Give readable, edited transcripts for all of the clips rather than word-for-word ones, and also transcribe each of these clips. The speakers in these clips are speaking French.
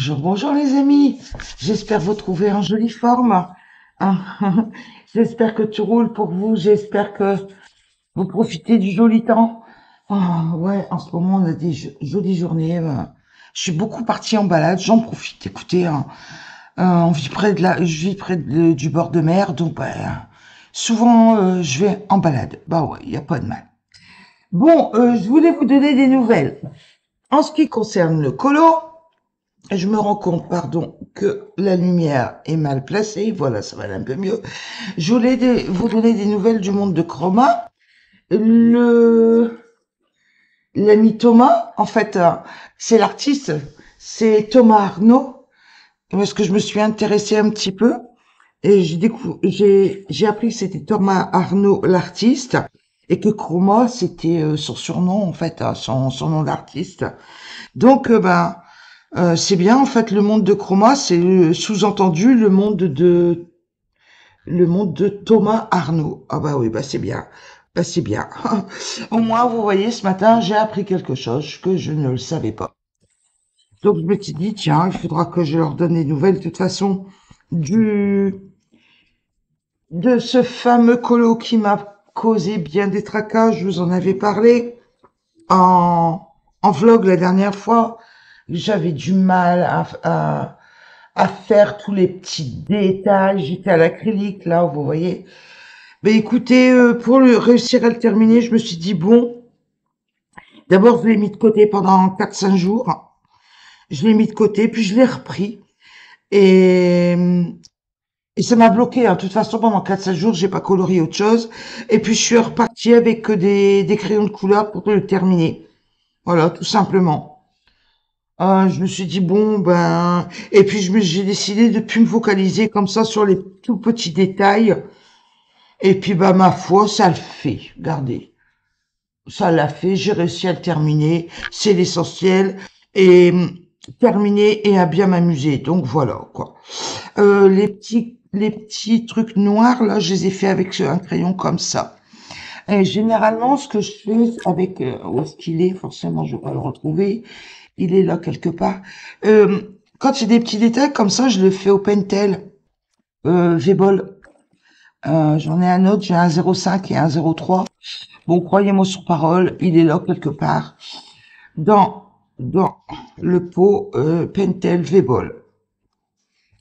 Bonjour, bonjour les amis. J'espère vous trouver en jolie forme. Hein. J'espère que tout roule pour vous. J'espère que vous profitez du joli temps. Ouais, en ce moment on a des jolies journées. Je suis beaucoup partie en balade. J'en profite. Écoutez, hein, on vit près je vis près du bord de mer, donc souvent je vais en balade. Bah ouais, il y a pas de mal. Bon, je voulais vous donner des nouvelles. En ce qui concerne le colo. Je me rends compte, pardon, que la lumière est mal placée. Voilà, ça va aller un peu mieux. Je voulais vous donner des nouvelles du monde de Chroma. Le, L'ami Thomas, en fait, c'est l'artiste, c'est Thomas Arnaud, parce que je me suis intéressée un petit peu et j'ai appris que c'était Thomas Arnaud l'artiste et que Chroma c'était son surnom en fait, son nom d'artiste. Donc, c'est bien, en fait, le monde de Chroma, c'est sous-entendu le monde de Thomas Arnaud. Ah bah oui, bah c'est bien. Bah c'est bien. Au moins, vous voyez, ce matin, j'ai appris quelque chose que je ne le savais pas. Donc, je me suis dit, tiens, il faudra que je leur donne des nouvelles, de toute façon, du, de ce fameux colo qui m'a causé bien des tracas. Je vous en avais parlé en vlog la dernière fois. J'avais du mal à faire tous les petits détails. J'étais à l'acrylique, là, vous voyez. Ben écoutez, pour réussir à le terminer, je me suis dit, bon, d'abord, je l'ai mis de côté pendant 4 5 jours. Je l'ai mis de côté, puis je l'ai repris. Et, et ça m'a bloqué, hein. De toute façon, pendant 4 5 jours, j'ai pas colorié autre chose. Et puis, je suis repartie avec des crayons de couleur pour le terminer. Voilà, tout simplement. Je me suis dit bon et puis j'ai décidé de plus me focaliser comme ça sur les tout petits détails et puis ma foi ça le fait. Regardez, ça l'a fait, j'ai réussi à le terminer, c'est l'essentiel et terminer et à bien m'amuser. Donc voilà quoi. Les petits trucs noirs là, je les ai fait avec un crayon comme ça. Et généralement ce que je fais avec où est-ce qu'il est, forcément je vais pas le retrouver. Il est là quelque part. Quand j'ai des petits détails comme ça, je le fais au Pentel, Vbol. J'en ai un autre, j'ai un 0,5 et un 0,3. Bon, croyez-moi sur parole, il est là quelque part dans le pot Pentel Vbol.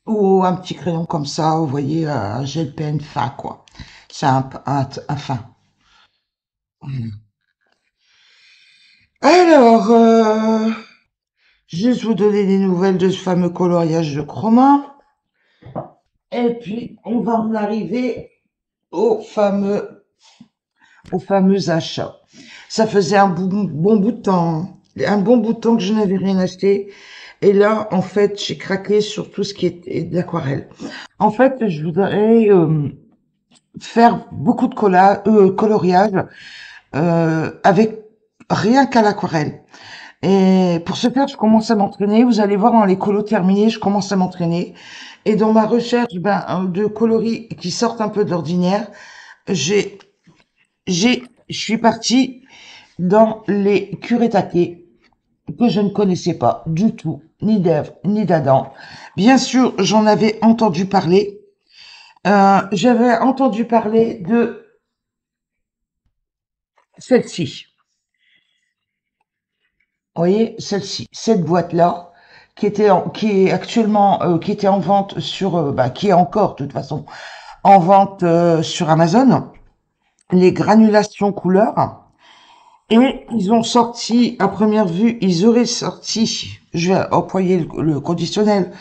Ou un petit crayon comme ça, vous voyez, un gel pen fin, quoi. C'est un fin. Alors, juste vous donner des nouvelles de ce fameux coloriage de chroma. Et puis, on va en arriver au fameux achat. Ça faisait bon bout de temps, hein. Un bon bout de temps que je n'avais rien acheté. Et là, en fait, j'ai craqué sur tout ce qui est de l'aquarelle. En fait, je voudrais faire beaucoup de coloriage avec rien qu'à l'aquarelle. Et pour ce faire, je commence à m'entraîner. Vous allez voir dans les colos terminés, je commence à m'entraîner. Et dans ma recherche de coloris qui sortent un peu de l'ordinaire, j'ai, je suis partie dans les kuretake que je ne connaissais pas du tout, ni d'Ève, ni d'Adam. Bien sûr, j'en avais entendu parler. J'avais entendu parler de celle-ci. Vous voyez, celle-ci, cette boîte-là, qui est actuellement, qui était en vente sur, qui est encore, de toute façon, en vente sur Amazon. Les granulations couleurs. Et ils ont sorti, à première vue, ils auraient sorti, je vais employer le conditionnel,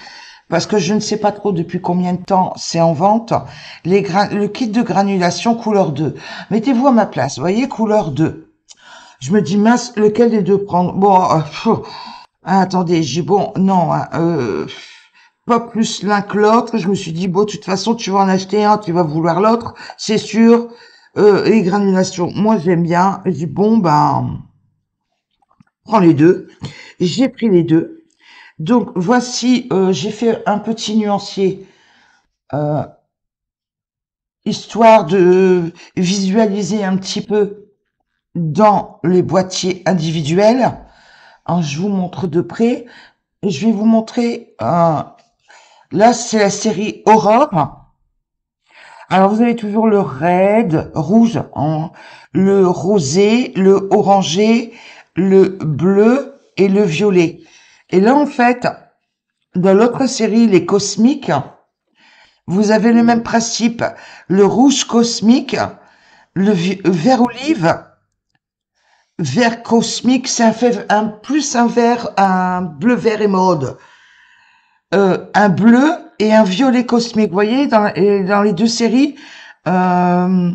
parce que je ne sais pas trop depuis combien de temps c'est en vente, le kit de granulation couleur 2. Mettez-vous à ma place, vous voyez, couleur 2. Je me dis, mince, lequel des deux prendre? Bon, attendez, bon, non, hein, pas plus l'un que l'autre. Je me suis dit, bon, de toute façon, tu vas en acheter un, tu vas vouloir l'autre, c'est sûr. Les granulations, moi j'aime bien. Je dis bon prends les deux. J'ai pris les deux. Donc voici, j'ai fait un petit nuancier euh, histoire de visualiser un petit peu dans les boîtiers individuels. Alors, je vous montre de près. Et je vais vous montrer, là c'est la série Aurore. Alors vous avez toujours le red, rouge, hein, le rosé, le orangé, le bleu et le violet. Et là en fait, dans l'autre série, les cosmiques, vous avez le même principe. Le rouge cosmique, le vert olive, vert cosmique, c'est plus un vert, un bleu, vert émeraude. Un bleu et un violet cosmique. Vous voyez, dans les deux séries, euh,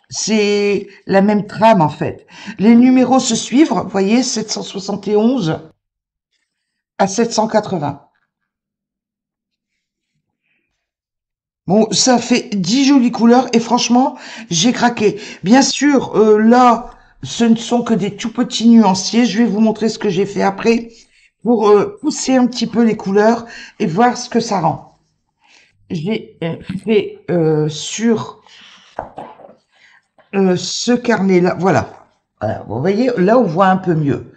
c'est la même trame en fait. Les numéros se suivent, vous voyez, 771 à 780. Bon, ça fait 10 jolies couleurs et franchement, j'ai craqué. Bien sûr, là, ce ne sont que des tout petits nuanciers. Je vais vous montrer ce que j'ai fait après pour pousser un petit peu les couleurs et voir ce que ça rend. J'ai fait sur ce carnet-là, voilà. Voilà. Vous voyez, là, on voit un peu mieux.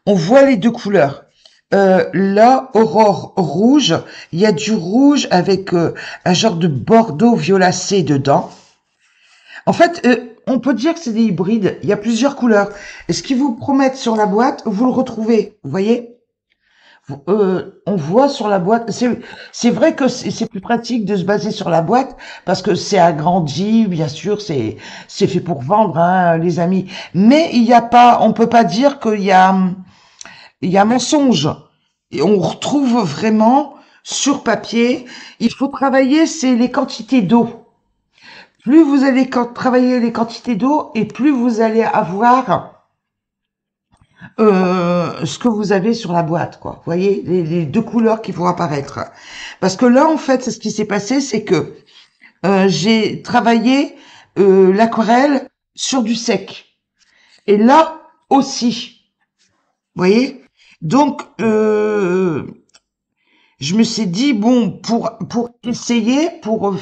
On voit les deux couleurs. Là, aurore rouge, il y a du rouge avec un genre de bordeaux violacé dedans. En fait, on peut dire que c'est des hybrides. Il y a plusieurs couleurs. Et ce qu'ils vous promettent sur la boîte, vous le retrouvez. Vous voyez? On voit sur la boîte. C'est vrai que c'est plus pratique de se baser sur la boîte parce que c'est agrandi, bien sûr, c'est fait pour vendre, hein, les amis. Mais il y a pas, on peut pas dire il y a mensonge. Et on retrouve vraiment sur papier. Il faut travailler, c'est les quantités d'eau. Plus vous allez travailler les quantités d'eau et plus vous allez avoir ce que vous avez sur la boîte, quoi. Vous voyez, les deux couleurs qui vont apparaître. Parce que là, en fait, ce qui s'est passé, c'est que j'ai travaillé l'aquarelle sur du sec. Et là aussi, vous voyez. Donc, je me suis dit, bon, pour essayer, pour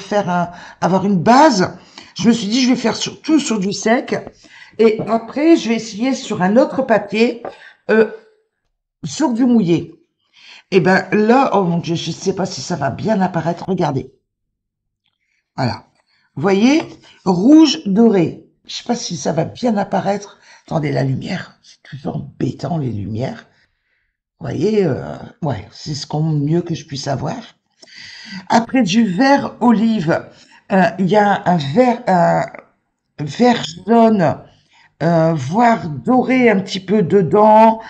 avoir une base, je me suis dit, je vais faire tout sur du sec. Et après, je vais essayer sur un autre papier, euh, sur du mouillé. Et ben là, oh mon Dieu, je ne sais pas si ça va bien apparaître. Regardez. Voilà. Vous voyez, rouge doré. Je sais pas si ça va bien apparaître. Attendez, la lumière, c'est toujours embêtant les lumières. Vous voyez, ouais, c'est ce qu'on mieux que je puisse avoir. Après du vert olive, il y a un vert jaune, voire doré un petit peu dedans,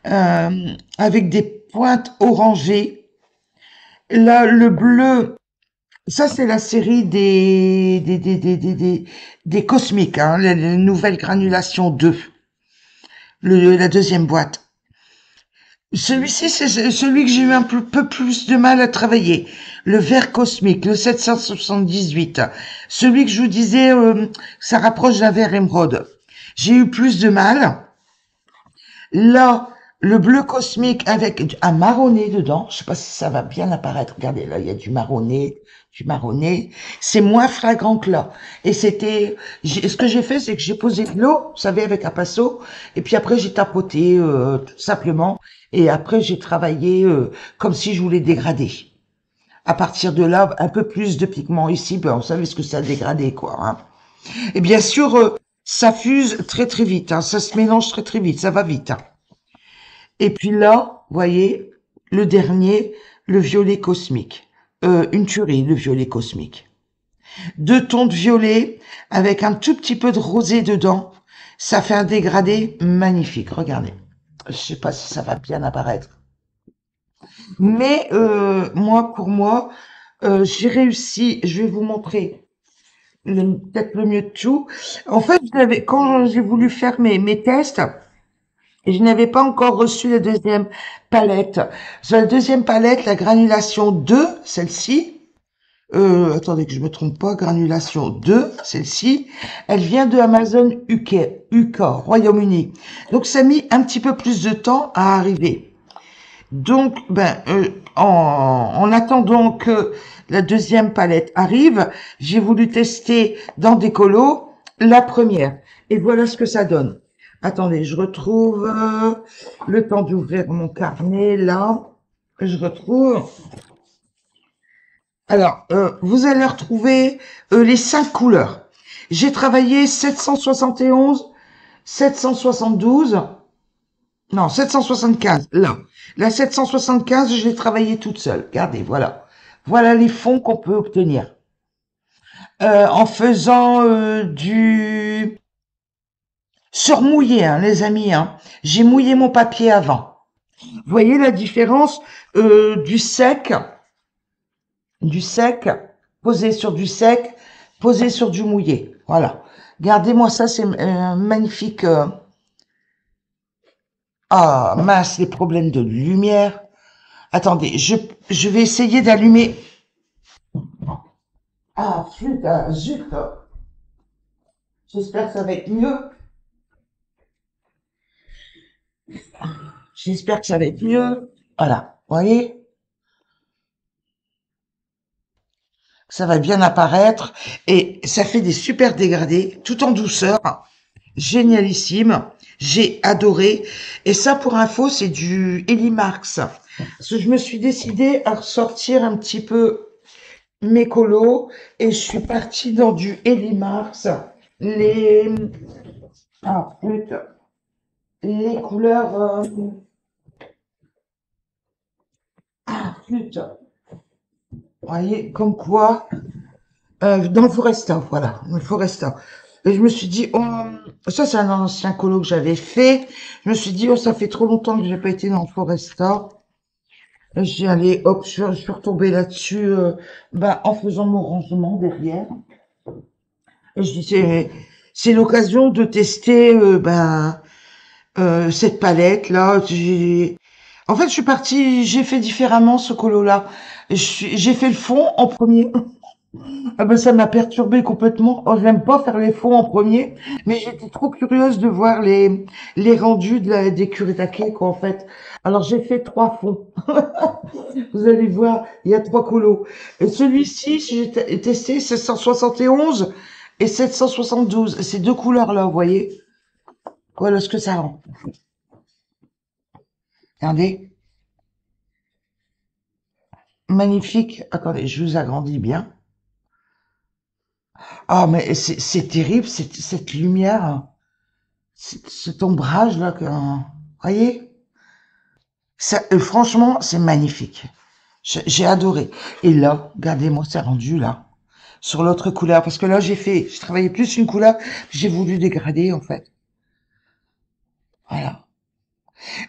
avec des pointes orangées. Là, le bleu, ça c'est la série des cosmiques, hein, les nouvelles granulations 2, la deuxième boîte. Celui-ci, c'est celui que j'ai eu un peu plus de mal à travailler. Le vert cosmique, le 778. Celui que je vous disais, ça rapproche d'un vert émeraude. J'ai eu plus de mal. Là, le bleu cosmique avec un marronné dedans. Je sais pas si ça va bien apparaître. Regardez, là, il y a du marronné, du marronné. C'est moins flagrant que là. Et ce que j'ai fait, c'est que j'ai posé de l'eau, vous savez, avec un pinceau. Et puis après, j'ai tapoté, tout simplement. Et après, j'ai travaillé, comme si je voulais dégrader. À partir de là, un peu plus de pigment ici. Ben, vous savez ce que ça a dégradé, quoi, hein. Et bien sûr, ça fuse très très vite, hein. Ça se mélange très très vite. Ça va vite, hein. Et puis là, vous voyez, le dernier, le violet cosmique. Une tuerie, le violet cosmique. Deux tons de violet avec un tout petit peu de rosé dedans. Ça fait un dégradé magnifique. Regardez. Je sais pas si ça va bien apparaître. Mais pour moi, j'ai réussi. Je vais vous montrer peut-être le mieux de tout. En fait, quand j'ai voulu faire mes tests, et je n'avais pas encore reçu la deuxième palette. Sur la deuxième palette, la granulation 2, celle-ci, attendez que je me trompe pas, granulation 2, celle-ci, elle vient de Amazon UK, Royaume-Uni. Donc ça a mis un petit peu plus de temps à arriver. Donc, en attendant que la deuxième palette arrive, j'ai voulu tester dans des colos la première. Et voilà ce que ça donne. Attendez, je retrouve le temps d'ouvrir mon carnet, là. Je retrouve. Alors, vous allez retrouver les 5 couleurs. J'ai travaillé 771, 772, non, 775, là. La 775, je l'ai travaillée toute seule. Regardez, voilà. Voilà les fonds qu'on peut obtenir. En faisant du surmouillé, hein, les amis. Hein. J'ai mouillé mon papier avant. Vous voyez la différence du sec, posé sur du sec, posé sur du mouillé. Voilà. Regardez-moi ça, c'est magnifique. Ah, mince, les problèmes de lumière. Attendez, je vais essayer d'allumer. Ah, flûte, ah, zut. J'espère que ça va être mieux. J'espère que ça va être mieux. Voilà. Vous voyez? Ça va bien apparaître. Et ça fait des super dégradés, tout en douceur. Génialissime. J'ai adoré. Et ça, pour info, c'est du Elimarx. Parce que je me suis décidée à ressortir un petit peu mes colos et je suis partie dans du Elimarx. Les, ah, flûte. Les couleurs, flûte. Vous voyez, comme quoi, dans le Foresta, voilà, dans le Foresta. Et je me suis dit, oh, ça c'est un ancien colo que j'avais fait. Je me suis dit, oh, ça fait trop longtemps que j'ai pas été dans le Foresta. Et j'ai allé, hop, je suis retombée là-dessus, en faisant mon rangement derrière. Et je dis, c'est l'occasion de tester, cette palette là. En fait, je suis partie, j'ai fait différemment ce colo là. J'ai fait le fond en premier. Ah ben ça m'a perturbé complètement. Oh, j'aime pas faire les fonds en premier, mais j'étais trop curieuse de voir les rendus des kuretake quoi en fait. Alors j'ai fait 3 fonds. Vous allez voir, il y a 3 colos. Et celui-ci, j'ai testé 771 et 772. Ces 2 couleurs là, vous voyez. Voilà ce que ça rend. Regardez, magnifique. Attendez, je vous agrandis bien. Ah mais c'est terrible cette lumière. Cet ombrage là, voyez, ça, franchement, c'est magnifique. J'ai adoré. Et là, regardez-moi, c'est rendu là, sur l'autre couleur, parce que là, j'ai travaillé plus une couleur, j'ai voulu dégrader en fait. Voilà.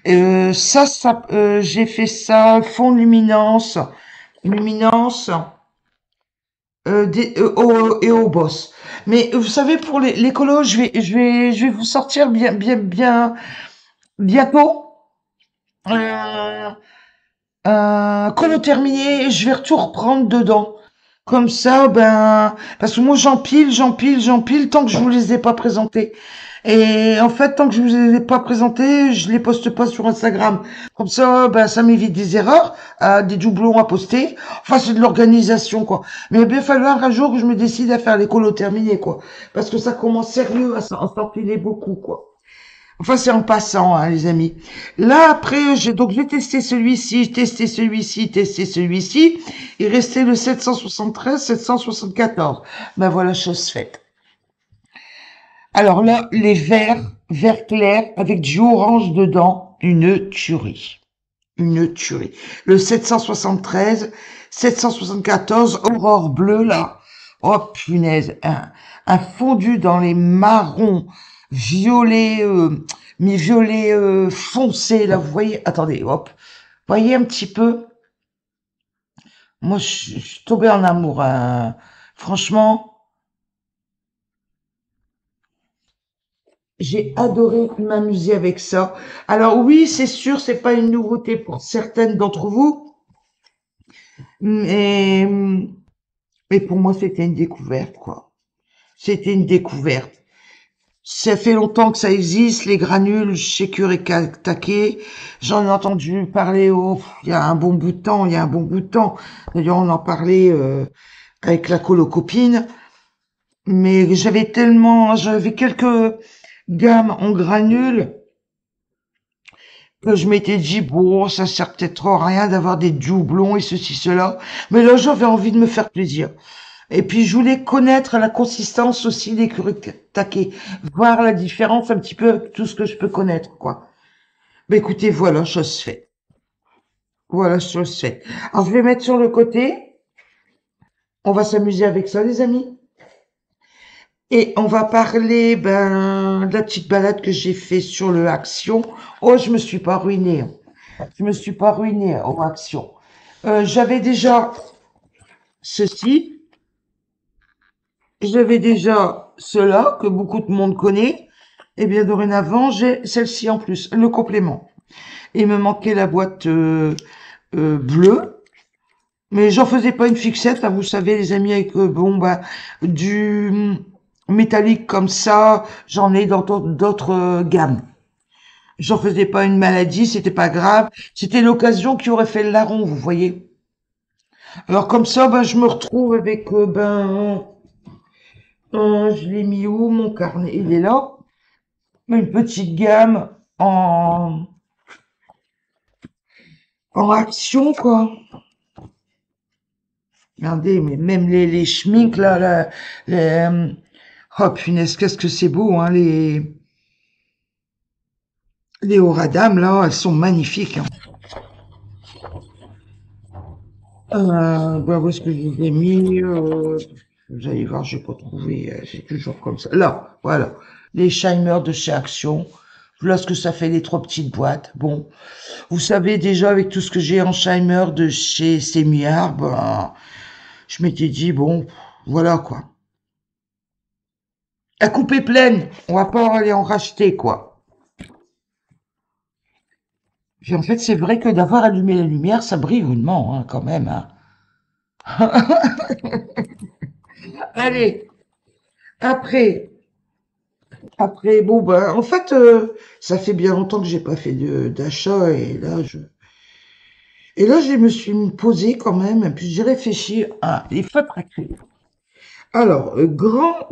J'ai fait ça fond de luminance et au boss. Mais vous savez, pour les colos, je vais vous sortir bientôt. Euh, Colo terminé, je vais tout reprendre dedans. Comme ça, parce que moi j'empile, tant que je vous les ai pas présentés. Et en fait, tant que je vous les ai pas présentés, je les poste pas sur Instagram. Comme ça, ça m'évite des erreurs, des doublons à poster. Enfin, c'est de l'organisation, quoi. Mais il va bien falloir un jour que je me décide à faire les colos terminés, quoi. Parce que ça commence sérieux à s'empiler beaucoup, quoi. Enfin, c'est en passant, hein, les amis. Là, après, j'ai testé celui-ci, testé celui-ci, testé celui-ci. Il restait le 773, 774. Ben voilà, chose faite. Alors là, les vert clair, avec du orange dedans, une tuerie. Une tuerie. Le 773, 774, aurore bleue, là. Oh, punaise. Un fondu dans les marrons, violet, mais violet foncé, là, vous voyez. Attendez, hop. Voyez un petit peu. Moi, je suis tombée en amour. Hein. Franchement, j'ai adoré m'amuser avec ça. Alors oui, c'est sûr, c'est pas une nouveauté pour certaines d'entre vous, mais, mais pour moi, c'était une découverte, quoi. C'était une découverte. Ça fait longtemps que ça existe, les granules chez Kuretake. J'en ai entendu parler il y a un bon bout de temps, il y a un bon bout de temps. D'ailleurs, on en parlait avec la colocopine. Mais j'avais quelques gamme en granules que je m'étais dit, bon, ça sert peut-être à rien d'avoir des doublons et ceci, cela. Mais là, j'avais envie de me faire plaisir. Et puis, je voulais connaître la consistance aussi des taqués, voir la différence un petit peu avec tout ce que je peux connaître, quoi. Mais écoutez, voilà, chose faite. Voilà, chose faite. Alors, je vais mettre sur le côté. On va s'amuser avec ça, les amis. Et on va parler de la petite balade que j'ai fait sur le Action. Oh, je me suis pas ruinée. Je me suis pas ruinée au Action. J'avais déjà ceci. J'avais déjà cela que beaucoup de monde connaît. Et bien dorénavant, j'ai celle-ci en plus, le complément. Il me manquait la boîte bleue. Mais j'en faisais pas une fixette, hein, vous savez les amis, avec du métallique comme ça, j'en ai dans d'autres gammes. J'en faisais pas une maladie, c'était pas grave, c'était l'occasion qui aurait fait le larron, vous voyez. Alors comme ça, je me retrouve avec je l'ai mis où mon carnet? Il est là. Une petite gamme en action quoi. Regardez, mais même les schminks là, oh punaise, qu'est-ce que c'est beau, hein, les Horadam, là, elles sont magnifiques, hein. Où est-ce que je les ai mis, vous allez voir, j'ai pas trouvé, c'est toujours comme ça. Là, voilà. Les Shimer de chez Action. Voilà ce que ça fait, les trois petites boîtes. Bon. Vous savez, déjà, avec tout ce que j'ai en Shimer de chez Semiar, je m'étais dit, bon, voilà, quoi. La coupe est pleine. On va pas aller en racheter, quoi. Puis en fait, c'est vrai que d'avoir allumé la lumière, ça brille rudement, hein, quand même, hein. Allez, après, en fait, ça fait bien longtemps que j'ai pas fait d'achat et là, je me suis posée quand même, puis j'ai réfléchi à les feutres acryliques. Alors, grand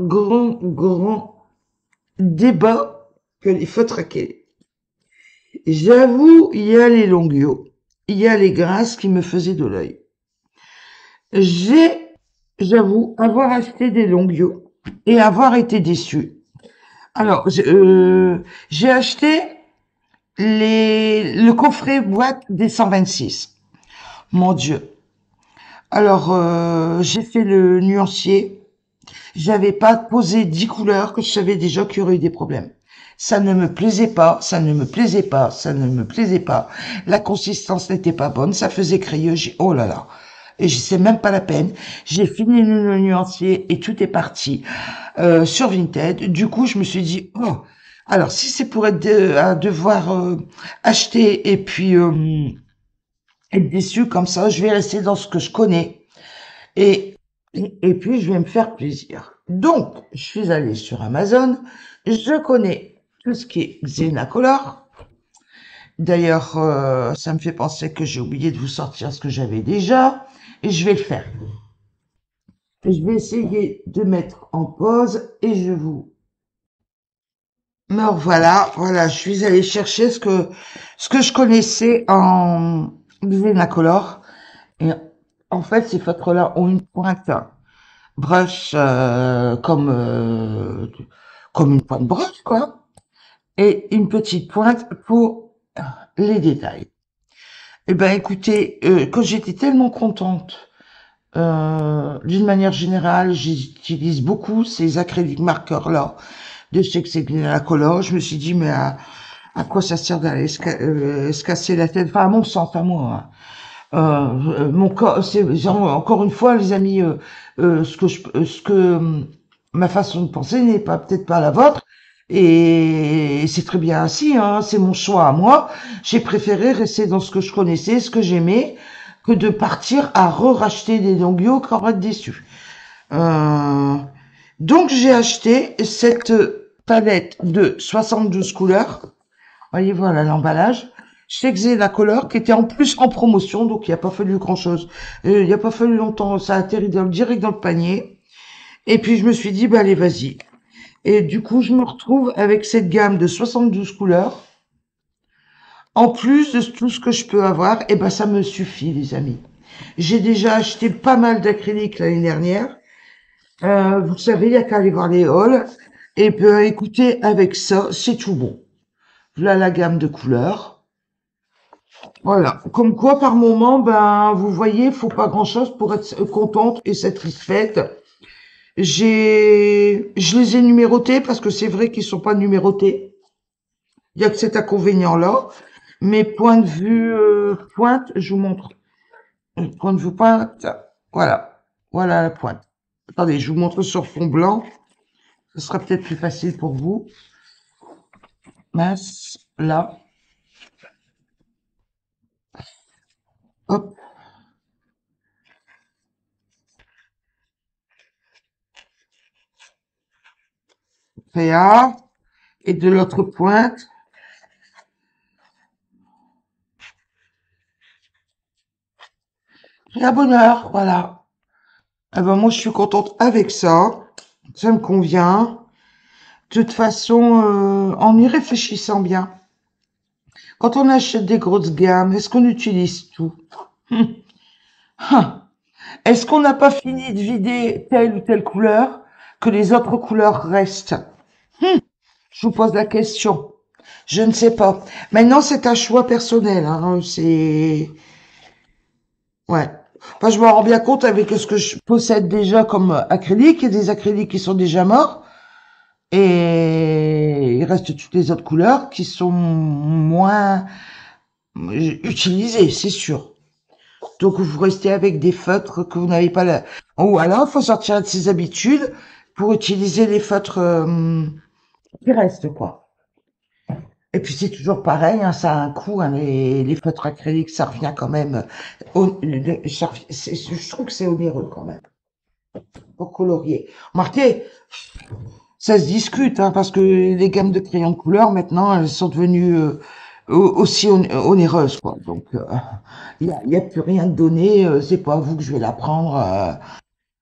débat que les feutres acryliques. J'avoue, il y a les longuios, il y a les grasses qui me faisaient de l'œil. J'ai, j'avoue, avoir acheté des longuios et avoir été déçu. Alors, j'ai acheté le coffret boîte des 126. Mon Dieu. Alors, j'ai fait le nuancier. J'avais pas posé 10 couleurs que je savais déjà qu'il y aurait eu des problèmes. Ça ne me plaisait pas, ça ne me plaisait pas, ça ne me plaisait pas. La consistance n'était pas bonne, ça faisait crayeux. Oh là là. Et je sais même pas la peine. J'ai fini le nuancier et tout est parti sur Vinted. Du coup, je me suis dit, oh, alors si c'est pour être à devoir acheter et puis être déçu comme ça, je vais rester dans ce que je connais et et puis je vais me faire plaisir. Donc, je suis allée sur Amazon. Je connais tout ce qui est Xenacolor. D'ailleurs, ça me fait penser que j'ai oublié de vous sortir ce que j'avais déjà et je vais le faire. Je vais essayer de mettre en pause et je vous... Alors voilà, je suis allée chercher ce que je connaissais en Xenacolor. Et en fait, ces feutres-là ont une pointe brush comme une pointe brush, quoi. Et une petite pointe pour les détails. Eh ben, écoutez, quand j'étais tellement contente. D'une manière générale, j'utilise beaucoup ces acryliques marqueurs-là de chez Xenacolor. Je me suis dit, mais à quoi ça sert d'aller se casser la tête? Enfin, à mon sens, à moi, hein. Mon corps, encore une fois, les amis, ma façon de penser n'est pas peut-être pas la vôtre. Et c'est très bien ainsi, hein, c'est mon choix à moi. J'ai préféré rester dans ce que je connaissais, ce que j'aimais, que de partir à re-racheter des Longuio pour être déçu. Euh, donc j'ai acheté cette palette de 72 couleurs. Voyez, voilà l'emballage. Chez Xenacolor, qui était en plus en promotion, donc il n'y a pas fallu grand-chose. Il n'y a pas fallu longtemps, ça a atterri direct dans le panier. Et puis je me suis dit, allez, vas-y. Et du coup, je me retrouve avec cette gamme de 72 couleurs. En plus de tout ce que je peux avoir, et ben ça me suffit, les amis. J'ai déjà acheté pas mal d'acrylique l'année dernière. Vous savez, il y a qu'à aller voir les hauls. Et ben, écoutez, avec ça, c'est tout bon. Voilà la gamme de couleurs. Voilà. Comme quoi, par moment, ben, vous voyez, faut pas grand-chose pour être contente et satisfaite. Je les ai numérotés parce que c'est vrai qu'ils sont pas numérotés. Il y a que cet inconvénient-là. Mais point de vue pointe, je vous montre. Point de vue pointe, voilà. Voilà la pointe. Attendez, je vous montre sur fond blanc. Ce sera peut-être plus facile pour vous. Mince, là. Hop, PA. Et de l'autre pointe, la bonheur, voilà. Eh ben, moi, je suis contente avec ça. Ça me convient. De toute façon, en y réfléchissant bien, quand on achète des grosses gammes, est-ce qu'on utilise tout? Hein. Est-ce qu'on n'a pas fini de vider telle ou telle couleur que les autres couleurs restent? Je vous pose la question. Je ne sais pas. Maintenant, c'est un choix personnel. Hein. C'est ouais. Enfin, je me rends bien compte avec ce que je possède déjà comme acrylique. Il y a des acryliques qui sont déjà morts. Et il reste toutes les autres couleurs qui sont moins utilisées, c'est sûr. Donc, vous restez avec des feutres que vous n'avez pas là. Ou alors, il faut sortir de ses habitudes pour utiliser les feutres qui restent, quoi. Et puis, c'est toujours pareil, hein, ça a un coût, hein, les feutres acryliques, ça revient quand même. Je trouve que c'est onéreux quand même pour colorier. Remarquez, ça se discute, hein, parce que les gammes de crayons de couleur, maintenant, elles sont devenues aussi onéreuses, quoi. Donc, y a plus rien de donné. C'est pas à vous que je vais la prendre.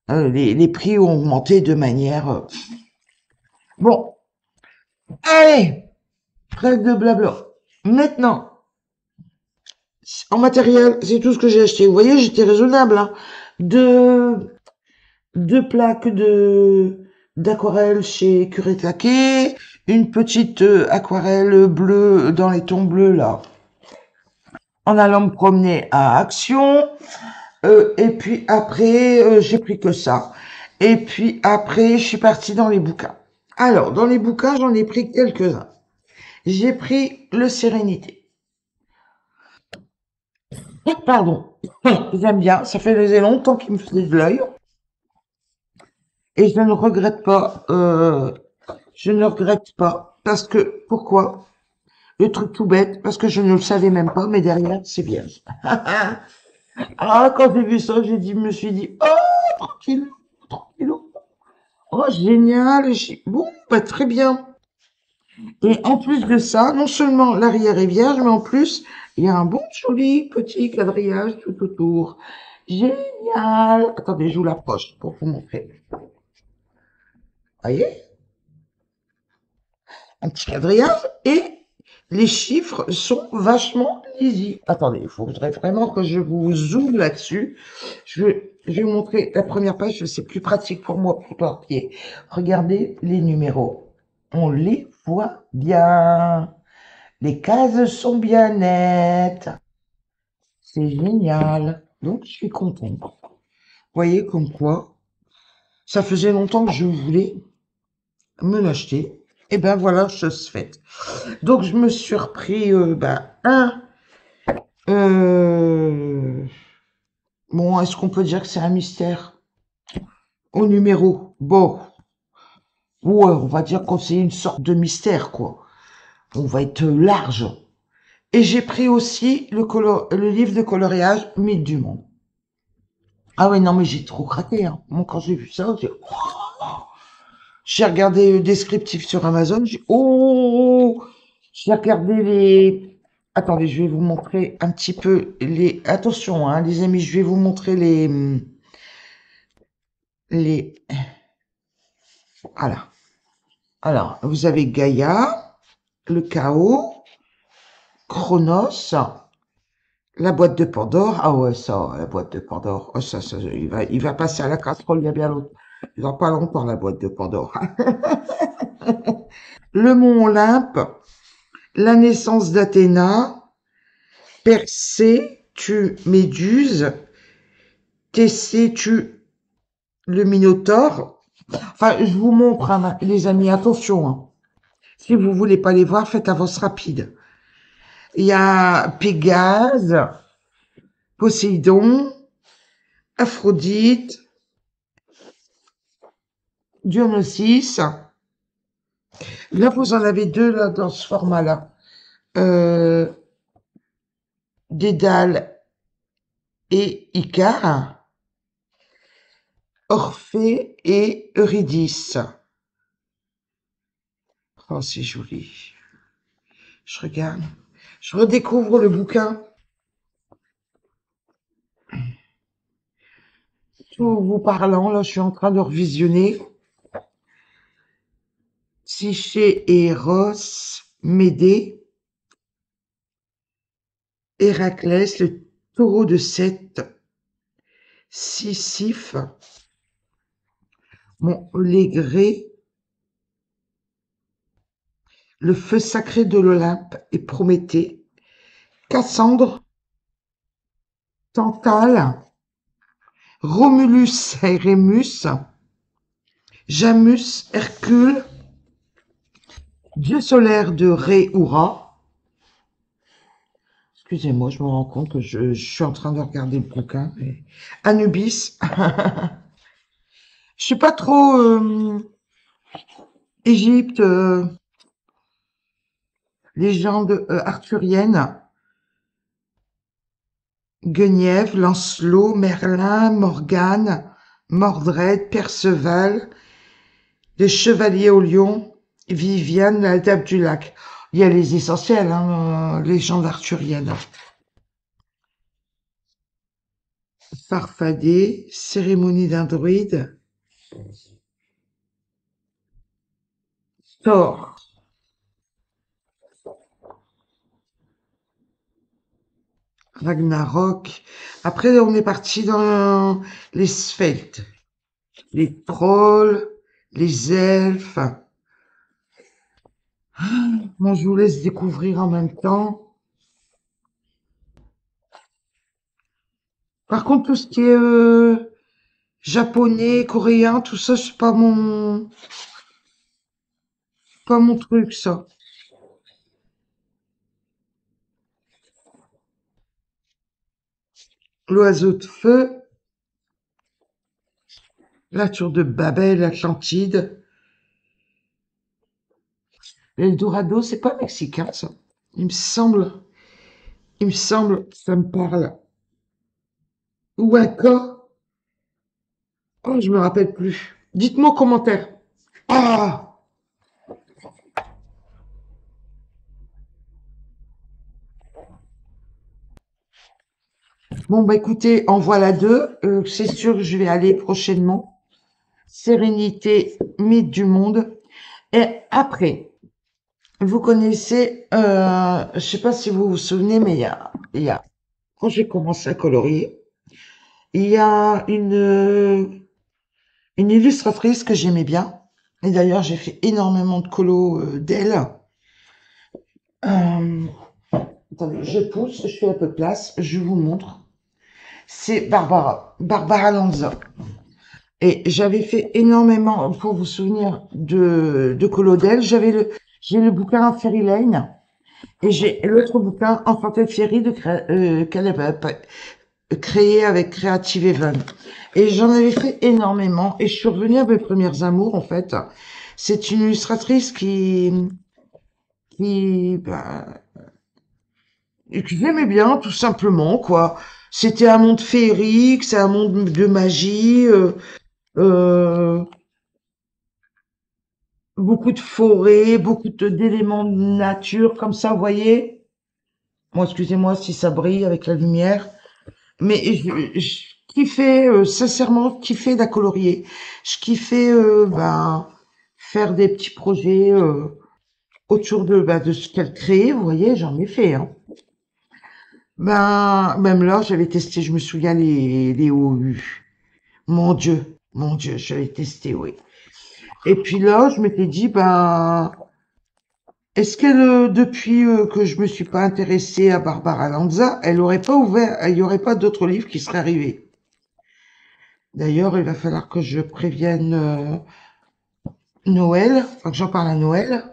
Les prix ont augmenté de manière. Bon, allez, trêve de blabla. Maintenant, en matériel, c'est tout ce que j'ai acheté. Vous voyez, j'étais raisonnable. Hein. Deux, deux plaques d'aquarelle chez Curé Claquet, une petite aquarelle bleue dans les tons bleus là, en allant me promener à Action. Et puis après, j'ai pris que ça. Et puis après, je suis partie dans les bouquins. Alors, dans les bouquins, j'en ai pris quelques-uns. J'ai pris le Sérénité. Pardon. J'aime bien. Ça faisait longtemps qu'il me faisait de l'œil. Et je ne regrette pas. Je ne regrette pas. Parce que, pourquoi? Le truc tout bête, parce que je ne le savais même pas, mais derrière, c'est bien. Ah, quand j'ai vu ça, je me suis dit, oh, tranquille, tranquille. Oh, génial. Bon, bah, très bien. Et en plus de ça, non seulement l'arrière est vierge, mais en plus, il y a un bon joli petit quadrillage tout autour. Génial. Attendez, je vous l'approche pour vous montrer. Voyez? Un petit quadrillage et les chiffres sont vachement lisibles. Attendez, il faudrait vraiment que je vous zoome là-dessus. Je vais vous montrer la première page, c'est plus pratique pour moi pour papier. Regardez les numéros. On les voit bien. Les cases sont bien nettes. C'est génial. Donc, je suis contente. Vous voyez comme quoi, ça faisait longtemps que je voulais me l'acheter. Et ben voilà, chose faite. Donc, je me suis repris Euh, bon, est-ce qu'on peut dire que c'est un mystère? Au numéro. Bon, ouais, on va dire que c'est une sorte de mystère, quoi. On va être large. Et j'ai pris aussi le livre de coloriage Mythe du monde. Ah ouais, non, mais j'ai trop craqué, hein. Moi, quand j'ai vu ça, j'ai regardé le descriptif sur Amazon, j'ai regardé les, attendez, je vais vous montrer un petit peu attention, hein, les amis, je vais vous montrer les, voilà. Alors, vous avez Gaïa, le chaos, Chronos, la boîte de Pandore. Ah ouais, ça, la boîte de Pandore. Oh, ça, il va passer à la casserole il y a bien longtemps. Dans pas longtemps, la boîte de Pandore. Le mont Olympe, la naissance d'Athéna, Persée tue Méduse, Thésée tue le Minotaure. Enfin, je vous montre, hein, les amis, attention, hein. Si vous voulez pas les voir, faites avance rapide. Il y a Pégase, Poséidon, Aphrodite, Dionysos. Là, vous en avez deux là dans ce format-là. Euh, Dédale et Icare, Orphée et Eurydice. Oh, c'est joli. Je regarde. Je redécouvre le bouquin. Tout vous parlant, là, je suis en train de revisionner. Psyché et Eros, Médée, Héraclès, le taureau de Sète, Sisyphe, Mont Légré, le feu sacré de l'Olympe et Prométhée, Cassandre, Tantale, Romulus et Rémus, Janus, Hercule, dieu solaire de Ré ou Ra. Excusez-moi, je me rends compte que je suis en train de regarder le bouquin. Anubis. Je suis pas trop Égypte, légende arthurienne. Guenièvre, Lancelot, Merlin, Morgane, Mordred, Perceval, les Chevaliers au Lion, Viviane, la Dame du Lac. Il y a les essentiels, hein, légendes arthuriennes. Farfadet, Cérémonie d'un druide, Thor, Ragnarok. Après, on est parti dans les Sveltes, les trolls, les elfes. Bon, je vous laisse découvrir en même temps. Par contre, tout ce qui est japonais, coréen, tout ça, c'est pas mon truc, ça. L'oiseau de feu, la tour de Babel, l'Atlantide. L'Eldorado, c'est pas mexicain, ça. Il me semble, ça me parle. Ouaka, oh, je me rappelle plus. Dites-moi en commentaire. Ah! Bon, bah écoutez, en voilà deux. C'est sûr que je vais aller prochainement. Sérénité, mythe du monde. Et après, vous connaissez, je sais pas si vous vous souvenez, mais quand j'ai commencé à colorier, il y a une illustratrice que j'aimais bien. Et d'ailleurs, j'ai fait énormément de colos d'elle. Euh, Attendez, je pousse, je fais un peu de place, je vous montre. C'est Barbara Lanza. Et j'avais fait énormément, pour vous souvenir, de colos d'elle. J'ai le bouquin Fairy Lane et j'ai l'autre bouquin Enchanted Fairy qu'elle avait créé avec Creative Haven. Et j'en avais fait énormément et je suis revenue à mes premières amours, en fait. C'est une illustratrice bah, que j'aimais bien, tout simplement, quoi. C'était un monde féerique, c'est un monde de magie, euh, beaucoup de forêts, d'éléments de nature, comme ça, vous voyez. Bon, excusez-moi si ça brille avec la lumière. Mais je kiffais, sincèrement, je kiffais la colorier. Je kiffais, ben, faire des petits projets autour de ce qu'elle crée. Vous voyez, j'en ai fait. Hein. Ben, même là, j'avais testé, je me souviens, les OU. Mon Dieu, j'avais testé, oui. Et puis là, je m'étais dit, ben, est-ce qu'elle, depuis que je me suis pas intéressée à Barbara Lanza, elle aurait pas ouvert, il y aurait pas d'autres livres qui seraient arrivés. D'ailleurs, il va falloir que je prévienne Noël, enfin que j'en parle à Noël.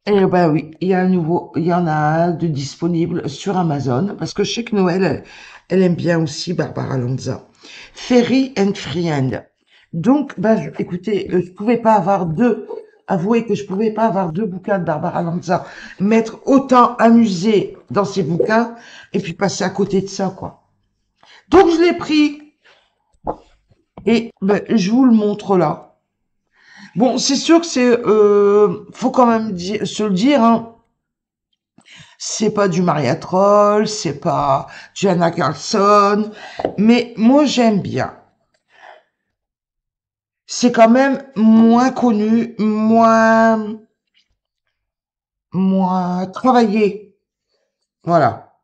Et ben oui, il y en a un de disponible sur Amazon, parce que je sais que Noël, elle aime bien aussi Barbara Lanza. Ferry and Friend. Donc, ben, écoutez, je pouvais pas avoir deux, avouez que je pouvais pas avoir deux bouquins de Barbara Lanza, m'être autant amusée dans ces bouquins, et puis passer à côté de ça, quoi. Donc, je l'ai pris, et ben, je vous le montre là. Bon, c'est sûr que faut quand même se le dire, hein. C'est pas du Maria Troll, c'est pas du Anna Carlson, mais moi j'aime bien. C'est quand même moins connu, moins travaillé. Voilà.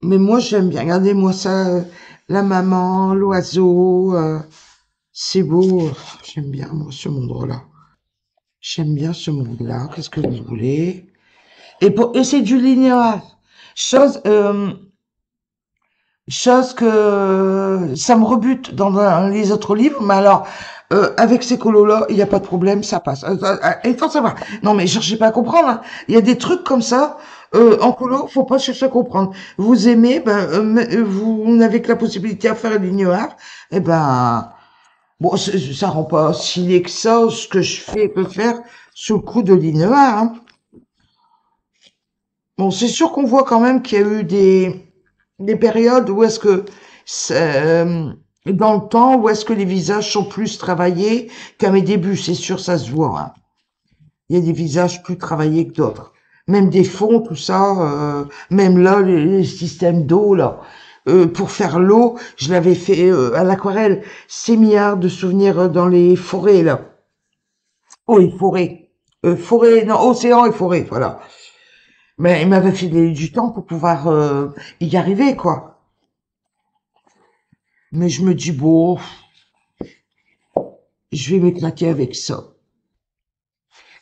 Mais moi j'aime bien. Regardez-moi ça, la maman, l'oiseau, c'est beau. J'aime bien moi ce monde-là. J'aime bien ce monde-là. Qu'est-ce que vous voulez? Et c'est du linéaire. Chose, euh, Chose que ça me rebute dans les autres livres, mais alors avec ces colos-là, il n'y a pas de problème, ça passe. Et faut savoir. Non, mais cherchez pas à comprendre. Hein. Il y a des trucs comme ça en colo, faut pas chercher à comprendre. Vous aimez, ben vous n'avez que la possibilité à faire une ligne art, et ben bon, ça rend pas si laid que ça ce que je fais peut faire sous le coup de ligne art. Hein. Bon, c'est sûr qu'on voit quand même qu'il y a eu des périodes où est-ce que dans le temps où est-ce que les visages sont plus travaillés qu'à mes débuts, c'est sûr, ça se voit. Hein. Il y a des visages plus travaillés que d'autres. Même des fonds, tout ça, même là, les systèmes d'eau, là. Pour faire l'eau, je l'avais fait à l'aquarelle. C'est milliards de souvenirs dans les forêts, là. Oh, les forêts. Forêt, non, océan et forêt, voilà. Mais il m'avait filé du temps pour pouvoir y arriver, quoi. Mais je me dis, bon, je vais m'éclater avec ça.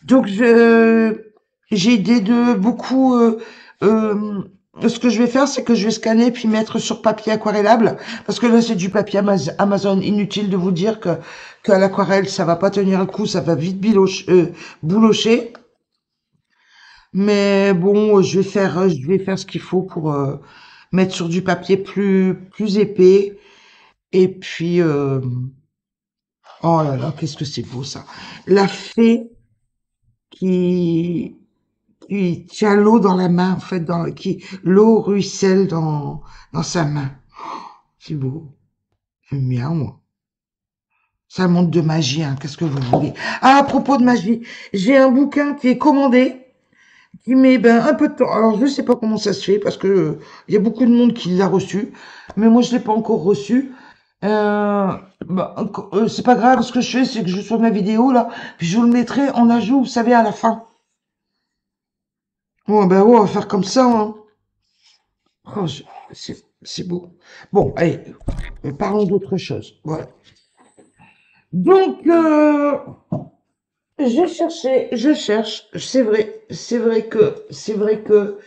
Donc, j'ai idée de beaucoup. Ce que je vais faire, c'est que je vais scanner puis mettre sur papier aquarellable, parce que là, c'est du papier Amazon. Inutile de vous dire que qu'à l'aquarelle, ça va pas tenir le coup, ça va vite boulocher. Mais bon, je vais faire ce qu'il faut pour mettre sur du papier plus épais. Et puis, oh là là, qu'est-ce que c'est beau ça. La fée qui, qui tient l'eau dans la main, en fait, l'eau ruisselle dans sa main. C'est beau. J'aime bien, moi. Ça montre de magie, hein. Qu'est-ce que vous voulez? Ah, à propos de magie, j'ai un bouquin qui est commandé, qui met ben, un peu de temps. Alors, je sais pas comment ça se fait, parce que il y a beaucoup de monde qui l'a reçu, mais moi, je l'ai pas encore reçu. C'est pas grave, ce que je fais, c'est que je fais ma vidéo, là, puis je vous le mettrai en ajout, vous savez, à la fin. Bon, ben, ouais, on va faire comme ça, hein. Oh, c'est beau. Bon, allez, parlons d'autre chose. Voilà. Donc, je cherche. C'est vrai que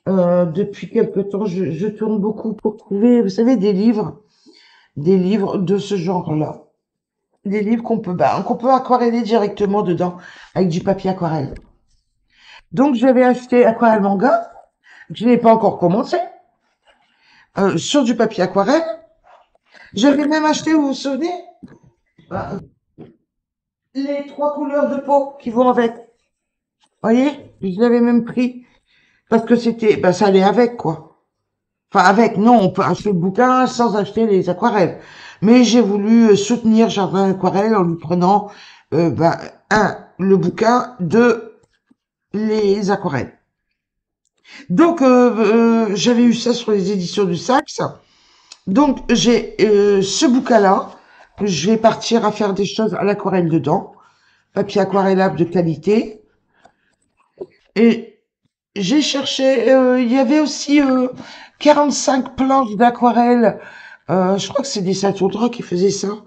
euh, depuis quelque temps, je tourne beaucoup pour trouver, vous savez, des livres de ce genre-là, des livres qu'on peut aquareller directement dedans avec du papier aquarelle. Donc, j'avais acheté Aquarelle Manga, que je n'ai pas encore commencé, sur du papier aquarelle. J'avais même acheté, vous vous souvenez, bah, les trois couleurs de peau qui vont avec. Voyez, je l'avais même pris parce que ça allait avec quoi. Enfin avec, non, on peut acheter le bouquin sans acheter les aquarelles. Mais j'ai voulu soutenir Jardin Aquarelle en lui prenant, le bouquin, deux, les aquarelles. Donc, j'avais eu ça sur les éditions du Saxe. Donc, j'ai ce bouquin-là. Je vais partir à faire des choses à l'aquarelle dedans. Papier aquarellable de qualité. Et j'ai cherché, il y avait aussi 45 planches d'aquarelle. Je crois que c'est des Saint-Audran qui faisaient ça.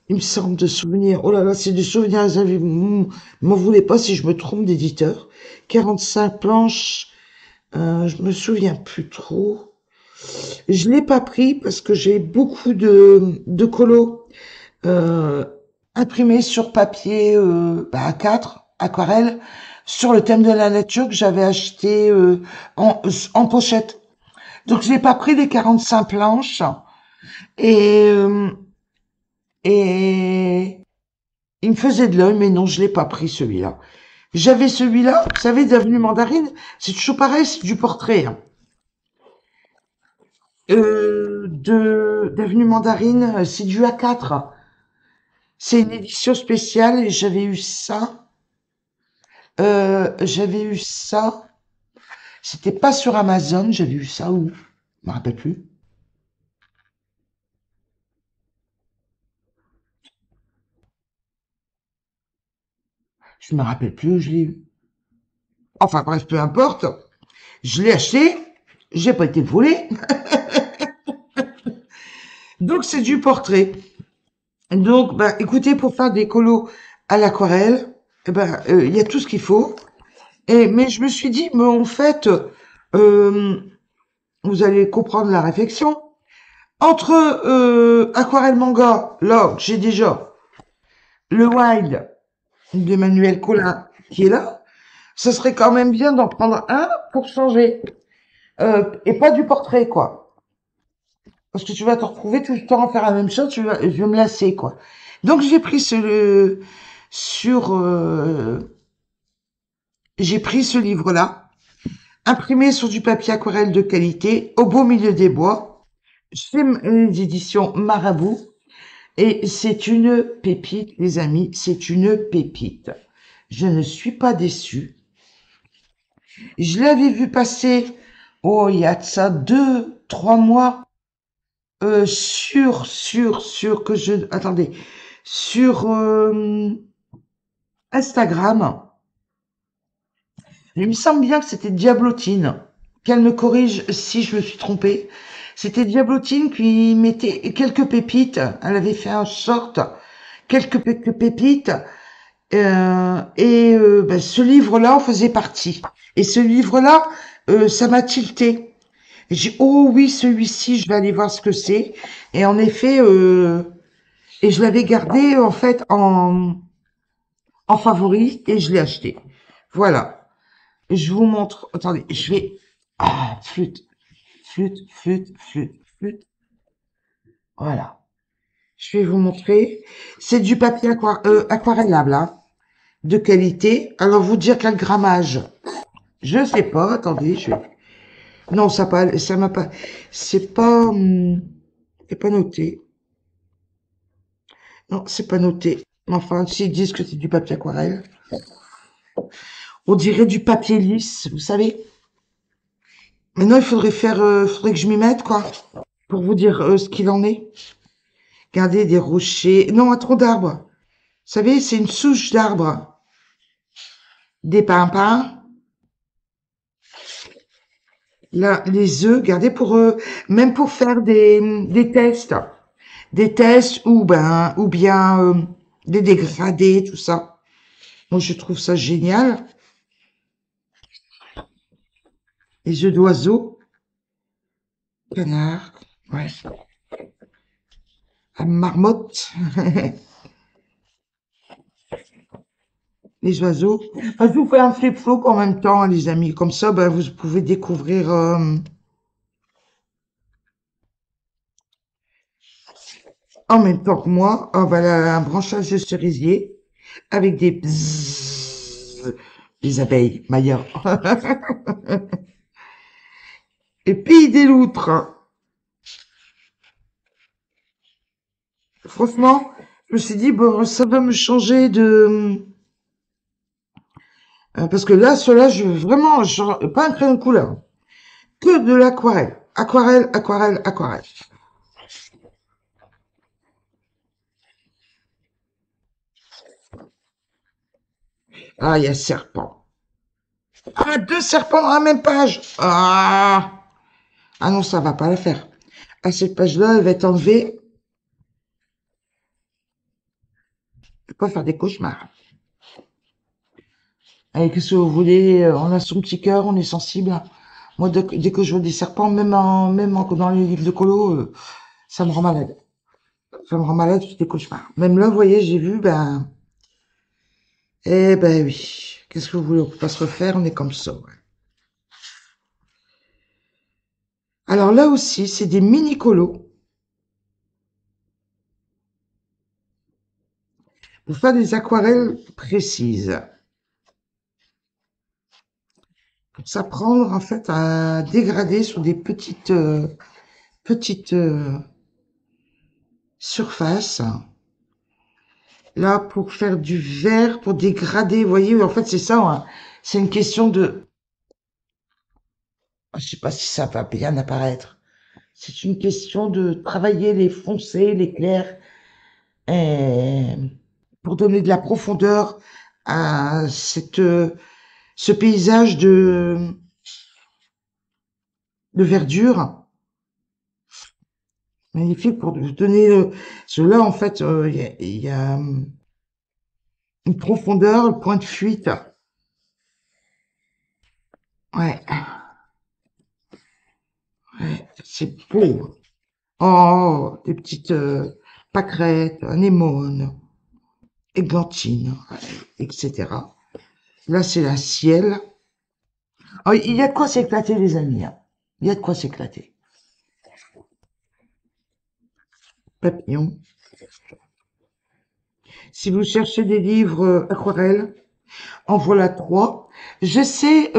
Il me semble de souvenirs. Oh là là, c'est des souvenirs. M'en voulez pas si je me trompe d'éditeur. 45 planches, je me souviens plus trop. Je l'ai pas pris parce que j'ai beaucoup de colos euh, imprimés sur papier A4, aquarelle, sur le thème de la nature que j'avais acheté en pochette. Donc je n'ai pas pris les 45 planches et, euh, et il me faisait de l'œil, mais non, je l'ai pas pris celui-là. J'avais celui-là, vous savez, d'Avenue Mandarine, c'est toujours pareil, c'est du portrait. Hein. D'Avenue Mandarine, c'est du A4. C'est une édition spéciale et j'avais eu ça. J'avais eu ça. C'était pas sur Amazon, j'avais eu ça où? Je me rappelle plus. Je me rappelle plus où je l'ai eu. Enfin bref, peu importe. Je l'ai acheté. J'ai pas été volé. Donc c'est du portrait. Donc, bah, écoutez, pour faire des colos à l'aquarelle, eh ben, il y a tout ce qu'il faut. Mais je me suis dit, mais en fait, euh, vous allez comprendre la réflexion. Entre aquarelle manga, là, j'ai déjà le Wild d'Emmanuel Collin qui est là. Ce serait quand même bien d'en prendre un pour changer. Et pas du portrait, quoi. Parce que tu vas te retrouver tout le temps à faire la même chose, je vais me lasser, quoi. Donc sur, j'ai pris ce livre-là, imprimé sur du papier aquarelle de qualité, au beau milieu des bois, chez les éditions Marabout, et c'est une pépite, les amis, c'est une pépite. Je ne suis pas déçue. Je l'avais vu passer, oh, il y a de ça 2, 3 mois, attendez, sur Instagram. Il me semble bien que c'était Diablotine. Qu'elle me corrige si je me suis trompée. C'était Diablotine qui mettait quelques pépites. Elle avait fait un short, quelques pépites. Ben, ce livre-là en faisait partie. Et ce livre-là, ça m'a tilté. J'ai oh oui, celui-ci, je vais aller voir ce que c'est. Et en effet, et je l'avais gardé en fait en favori et je l'ai acheté. Voilà. Je vous montre. Attendez, je vais. Ah, flûte, flûte, flûte, flûte, flûte. Voilà. Je vais vous montrer. C'est du papier aquarellable, hein, de qualité. Alors, vous dire quel grammage. Je sais pas. Attendez, je vais. Non, ça m'a pas. C'est pas noté. Non, c'est pas noté. Enfin, s'ils disent que c'est du papier aquarelle, on dirait du papier lisse, vous savez. Maintenant, faudrait que je m'y mette, quoi, pour vous dire ce qu'il en est. Regardez des rochers. Non, un tronc d'arbre. Vous savez, c'est une souche d'arbre. Des pimpins. Là, les œufs, regardez même pour faire des tests. Des tests ou bien des dégradés, tout ça. Moi, je trouve ça génial. Les œufs d'oiseaux, canard, ouais, la marmotte, les oiseaux. Ah, je vous fais un flip-flop en même temps, les amis. Comme ça, ben, vous pouvez découvrir en même temps que moi. Ah, voilà, un branchage de cerisier avec des bzzz, des abeilles, Maya. Et puis des loutres. Franchement, je me suis dit, bon, ça va me changer Parce que là, ceux-là, pas un crayon de couleur. Que de l'aquarelle. Aquarelle, aquarelle, aquarelle. Ah, il y a serpent. Ah, deux serpents dans la même page. Ah, ah non, ça va pas la faire. Ah, cette page-là, elle va être enlevée. Je peux pas faire des cauchemars. Allez, qu'est-ce que vous voulez? On a son petit cœur, on est sensible. Moi, dès que je vois des serpents, dans les livres de colo, ça me rend malade. Ça me rend malade, je fais des cauchemars. Même là, vous voyez, j'ai vu, eh ben oui. Qu'est-ce que vous voulez? On peut pas se refaire, on est comme ça, ouais. Alors là aussi, c'est des mini colos pour faire des aquarelles précises. Pour s'apprendre, en fait, à dégrader sur des petites surfaces. Là, pour faire du vert, pour dégrader, vous voyez, en fait, c'est ça, hein. C'est une question de, je sais pas si ça va bien apparaître. C'est une question de travailler les foncés, les clairs, et pour donner de la profondeur à ce paysage de verdure. Magnifique pour donner, cela, en fait, il y a une profondeur, le point de fuite. Ouais, ouais, c'est beau. Oh, des petites pâquerettes, anémones, églantines, etc. Là, c'est la ciel. Oh, il y a de quoi s'éclater, les amis, hein. Il y a de quoi s'éclater. Papillon. Si vous cherchez des livres aquarelles, en voilà trois. Je sais,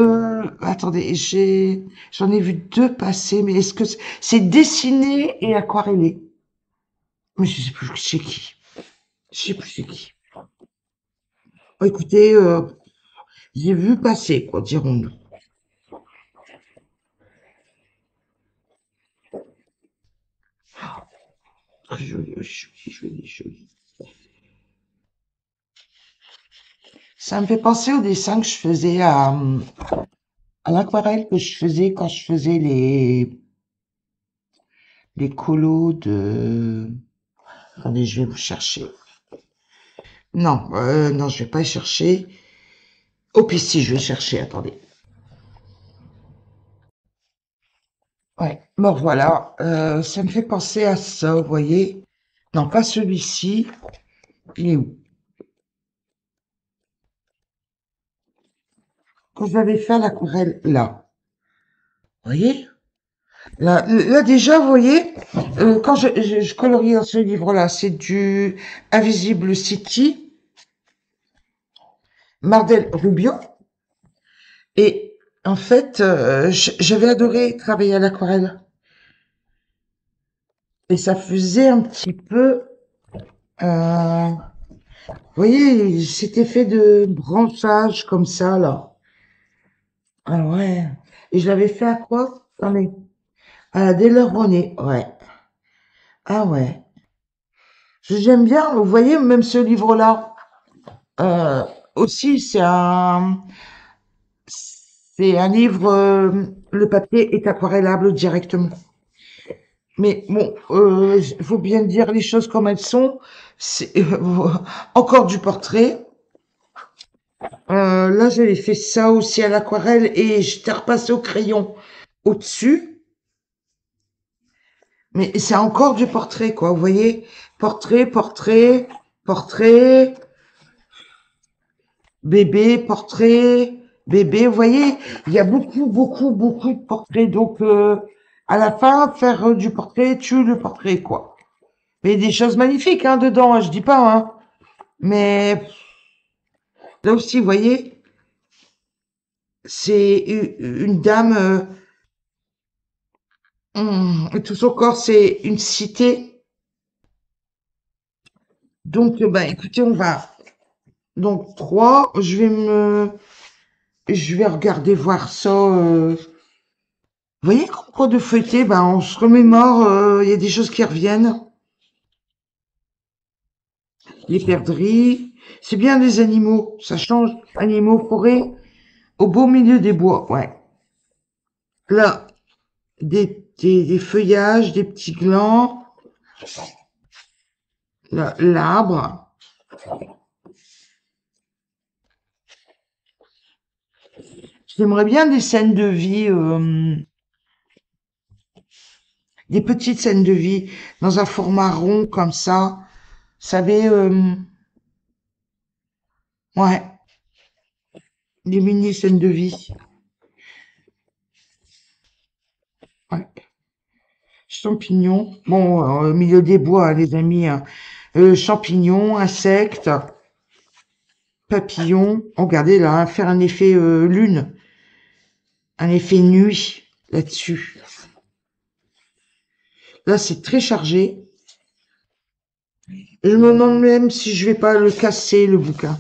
attendez, j'en ai vu deux passer, mais est-ce que c'est dessiné et aquarellé? Mais je sais plus c'est qui. Je sais plus c'est qui. Oh, écoutez, j'ai vu passer, quoi, dirons-nous. Très joli, joli, joli, joli. Ça me fait penser au dessin que je faisais à l'aquarelle que je faisais quand je faisais les colos de... Attendez, je vais vous chercher. Non, non, je vais pas y chercher. Oh, puis si, je vais chercher, attendez. Ouais, bon voilà, ça me fait penser à ça, vous voyez. Non, pas celui-ci. Il est où? Quand j'avais fait l'aquarelle, là. Vous voyez? Là déjà, vous voyez, quand je colorie dans ce livre-là, c'est du Invisible City, Mardel Rubio. Et en fait, j'avais adoré travailler à l'aquarelle. Et ça faisait un petit peu, vous voyez, cet effet de branchage comme ça, là. Ah ouais. Et je l'avais fait à quoi? Attendez. À la Delaunay, ouais. Ah ouais. J'aime bien, vous voyez, même ce livre-là. Euh, aussi, c'est un livre, le papier est aquarellable directement. Mais bon, il faut bien dire les choses comme elles sont. C'est encore du portrait. Là, j'avais fait ça aussi à l'aquarelle et j'étais repassé au crayon au-dessus. Mais c'est encore du portrait, quoi. Vous voyez, portrait, portrait, portrait, bébé, portrait, bébé. Vous voyez, il y a beaucoup, beaucoup, beaucoup de portraits. Donc, à la fin, faire du portrait, tue le portrait, quoi. Mais des choses magnifiques, hein, dedans, hein, je dis pas, hein. Mais là aussi, vous voyez, c'est une dame, et tout son corps, c'est une cité. Donc, bah, écoutez, on va. Donc, 3, je vais me je vais regarder voir ça. Vous voyez, comme quoi de feuilleter, ben, on se remémore, il y a des choses qui reviennent. Les perdrix, c'est bien des animaux, ça change. Animaux, forêt, au beau milieu des bois, ouais. Là, des feuillages, des petits glands, l'arbre. J'aimerais bien des scènes de vie, des petites scènes de vie dans un format rond comme ça. Vous savez, ouais, des mini scènes de vie. Ouais. Champignons. Bon, au milieu des bois, hein, les amis. Hein. Champignons, insectes, papillons. Oh, regardez là, hein, faire un effet lune, un effet nuit là-dessus. Là, c'est très chargé. Je me demande même si je vais pas le casser, le bouquin.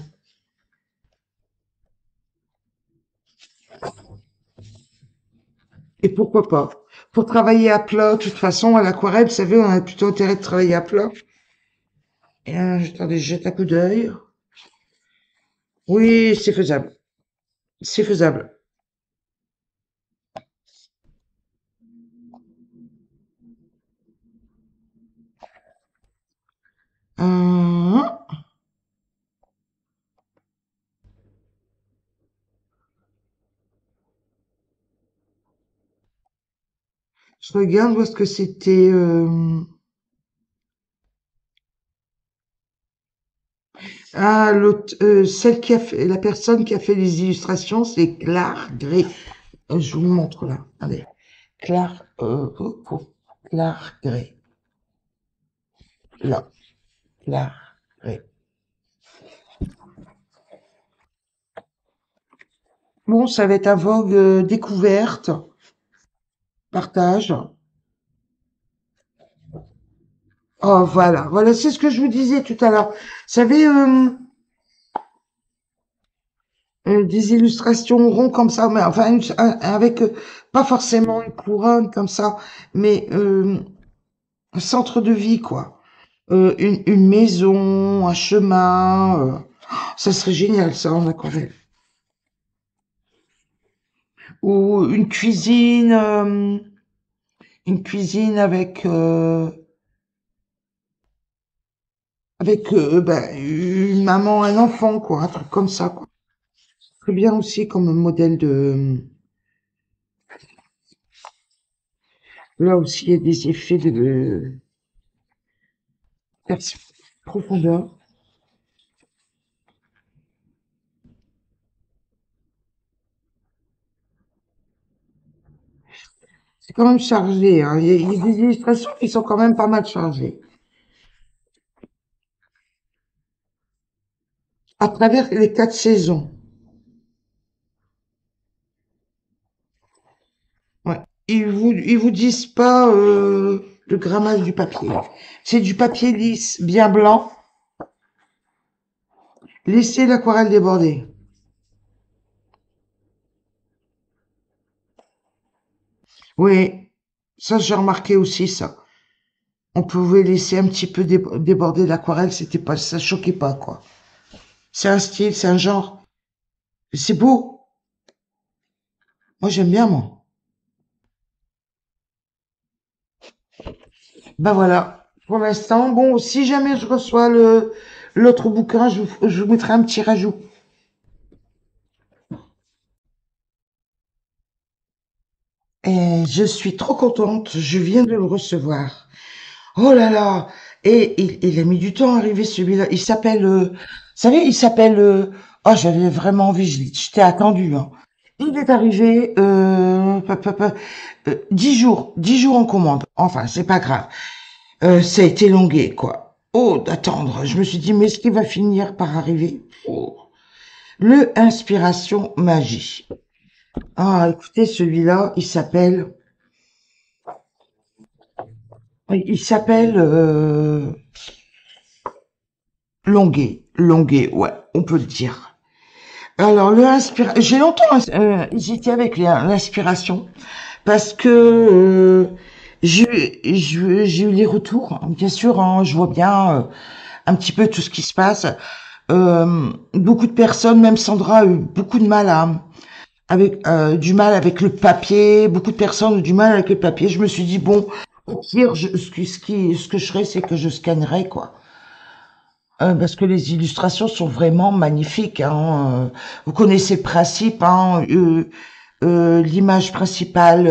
Et pourquoi pas? Pour travailler à plat, de toute façon, à l'aquarelle, vous savez, on a plutôt intérêt de travailler à plat. Et, attendez, je jette un coup d'œil. Oui, c'est faisable. C'est faisable. Euh, je regarde où est-ce que c'était. Ah, l'autre, celle qui a fait, la personne qui a fait les illustrations, c'est Claire Gray. Je vous montre là. Allez, Claire, Claire Gray. Là, Claire Gray. Bon, ça va être un vogue découverte, partage. Oh, voilà, voilà, c'est ce que je vous disais tout à l'heure. Vous savez, des illustrations ronds comme ça, mais enfin, avec pas forcément une couronne comme ça, mais un centre de vie, quoi. Une maison, un chemin, ça serait génial, ça, en aquarelle. Ou une cuisine avec ben, une maman, un enfant, quoi, un truc comme ça, quoi. Très bien aussi comme modèle de. Là aussi, il y a des effets de profondeur. C'est quand même chargé, hein. Il y a des illustrations qui sont quand même pas mal chargées. À travers les 4 saisons. Ouais. Ils vous disent pas le grammage du papier. C'est du papier lisse, bien blanc. Laissez l'aquarelle déborder. Oui, ça j'ai remarqué aussi ça. On pouvait laisser un petit peu déborder l'aquarelle, c'était pas, ça choquait pas quoi. C'est un style, c'est un genre. C'est beau. Moi j'aime bien moi. Ben voilà. Pour l'instant, bon, si jamais je reçois l'autre bouquin, je vous mettrai un petit rajout. Et je suis trop contente, je viens de le recevoir. Oh là là! Et il a mis du temps à arriver celui-là. Il s'appelle, vous savez, il s'appelle, oh j'avais vraiment envie, je t'ai attendu, hein. Il est arrivé, 10 jours en commande. Enfin, c'est pas grave. Ça a été longué, quoi. Oh, d'attendre. Je me suis dit, mais est-ce qu'il va finir par arriver? Oh. Le Inspiration Magie. Ah, écoutez, celui-là, il s'appelle Longuet. Longuet, ouais, on peut le dire. Alors, j'ai longtemps hésité avec l'inspiration parce que j'ai eu les retours. Bien sûr, hein, je vois bien un petit peu tout ce qui se passe. Beaucoup de personnes, même Sandra, a eu beaucoup de mal avec du mal avec le papier. Beaucoup de personnes ont du mal avec le papier. Je me suis dit bon, au pire, ce que je ferais, c'est que je scannerais quoi. Parce que les illustrations sont vraiment magnifiques. Hein. Vous connaissez le principe. Hein, l'image principale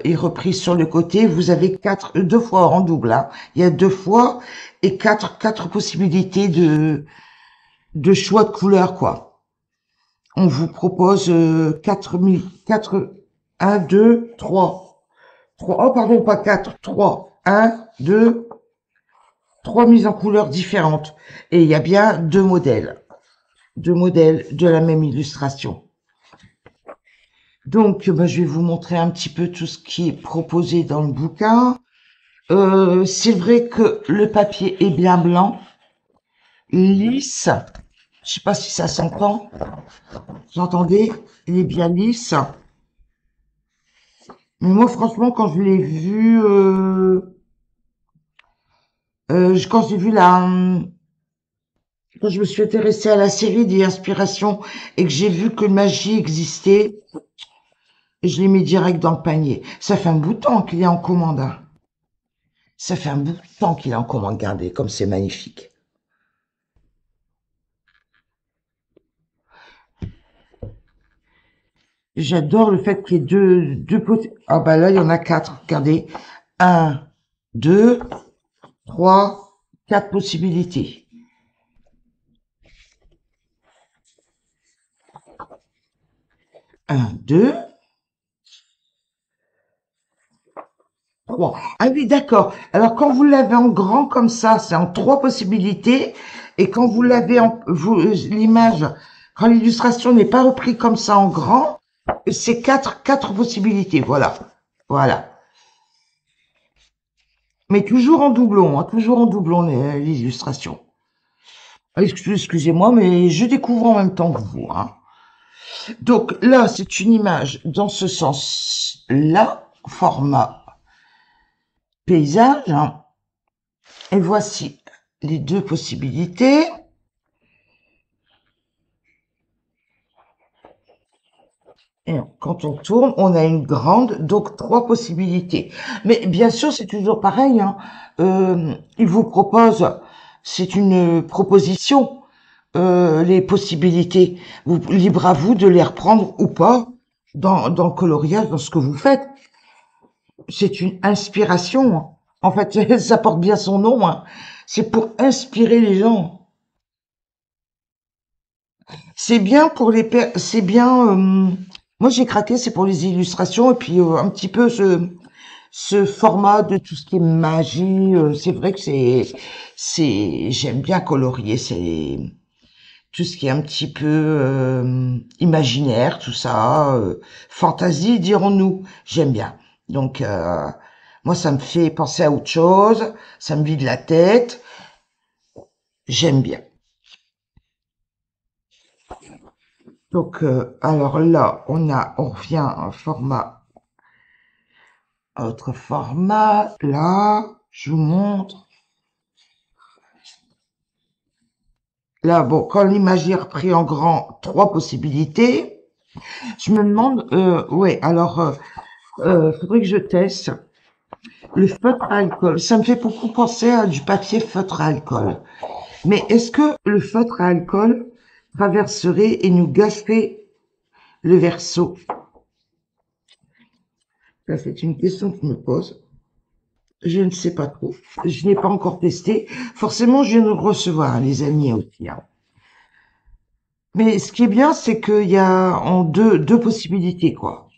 est reprise sur le côté. Vous avez deux fois en double. Hein. Il y a deux fois et quatre possibilités de choix de couleurs quoi. On vous propose un, deux, trois. Trois. Oh pardon, pas quatre, trois. Un, deux, trois mises en couleurs différentes. Et il y a bien deux modèles de la même illustration. Donc, bah, je vais vous montrer un petit peu tout ce qui est proposé dans le bouquin. C'est vrai que le papier est bien blanc, lisse. Je sais pas si ça s'entend. Vous entendez? Il est bien lisse. Mais moi, franchement, quand je l'ai vu, quand j'ai vu quand je me suis intéressée à la série des inspirations et que j'ai vu que magie existait, je l'ai mis direct dans le panier. Ça fait un bout de temps qu'il est en commande. Hein. Ça fait un bout de temps qu'il est en commande. Regardez, comme c'est magnifique. J'adore le fait qu'il y ait deux ah bah là, il y en a quatre. Regardez. Un, deux, trois, quatre possibilités. Un, deux, trois. Ah oui, d'accord. Alors, quand vous l'avez en grand comme ça, c'est en trois possibilités. Et quand vous l'avez l'image, quand l'illustration n'est pas reprise comme ça en grand, c'est quatre possibilités. Voilà. Voilà. Mais toujours en doublon, hein, toujours en doublon, l'illustration. Excusez-moi, mais je découvre en même temps que vous. Hein. Donc là, c'est une image dans ce sens-là, format paysage. Hein. Et voici les deux possibilités. Et quand on tourne, on a une grande, donc trois possibilités. Mais bien sûr, c'est toujours pareil. Hein. Il vous propose, c'est une proposition, les possibilités. Libre à vous de les reprendre ou pas dans le coloriage, dans ce que vous faites. C'est une inspiration. Hein. En fait, ça porte bien son nom. Hein. C'est pour inspirer les gens. C'est bien pour c'est bien. Moi, j'ai craqué, c'est pour les illustrations et puis un petit peu ce format de tout ce qui est magie. C'est vrai que j'aime bien colorier. C'est tout ce qui est un petit peu imaginaire, tout ça, fantasy, dirons-nous. J'aime bien. Donc, moi, ça me fait penser à autre chose. Ça me vide la tête. J'aime bien. Donc, alors là, on revient à un format, autre format. Là, je vous montre. Là, bon, quand l'image est repris en grand, trois possibilités. Je me demande, ouais, alors, faudrait que je teste le feutre à alcool. Ça me fait beaucoup penser à du papier feutre à alcool. Mais est-ce que le feutre à alcool traverserait et nous gâcherait le verso? Ça, c'est une question que je me pose. Je ne sais pas trop. Je n'ai pas encore testé. Forcément, je viens de le recevoir, hein, les amis aussi. Hein. Mais ce qui est bien, c'est qu'il y a en deux possibilités, quoi.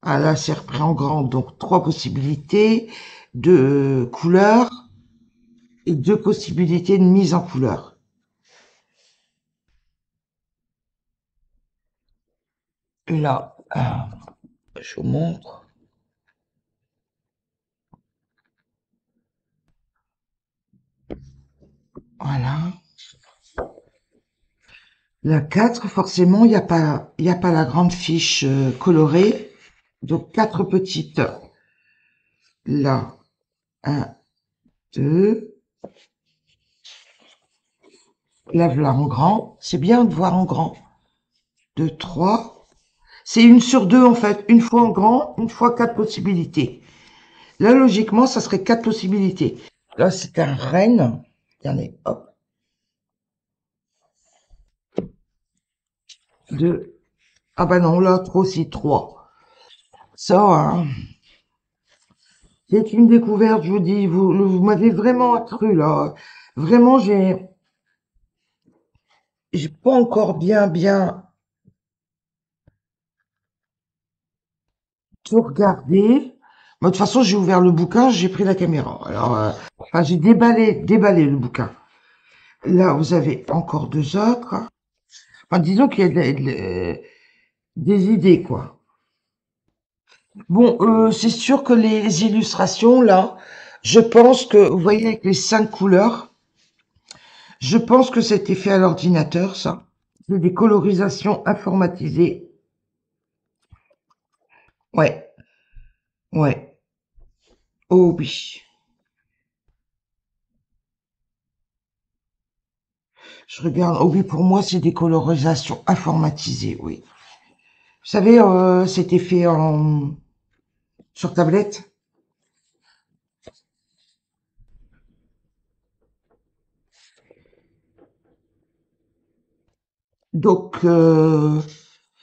Ah là, c'est repris en grand, donc trois possibilités de couleurs et deux possibilités de mise en couleur. Et là, je vous montre. Voilà. La 4, forcément, il y a pas la grande fiche colorée. Donc, quatre petites. Là, un, deux. Là, voilà en grand. C'est bien de voir en grand. Deux, trois. C'est une sur deux, en fait. Une fois en grand, une fois quatre possibilités. Là, logiquement, ça serait quatre possibilités. Là, c'est un renne. Regardez, hop. Deux. Ah bah non, là, trop, c'est trois. Ça, hein, c'est une découverte, je vous dis. Vous m'avez vraiment accru, là. Vraiment, j'ai pas encore bien tout regardé. Moi, de toute façon, j'ai ouvert le bouquin, j'ai pris la caméra. Alors, enfin, j'ai déballé le bouquin. Là, vous avez encore deux autres. Enfin, disons qu'il y a des idées, quoi. Bon, c'est sûr que les illustrations, là, je pense que, vous voyez, avec les cinq couleurs, je pense que c'était fait à l'ordinateur, ça. C'est des colorisations informatisées. Ouais, ouais. Oh oui. Je regarde. Oh oui, pour moi, c'est des colorisations informatisées, oui. Vous savez, c'était fait sur tablette. Donc,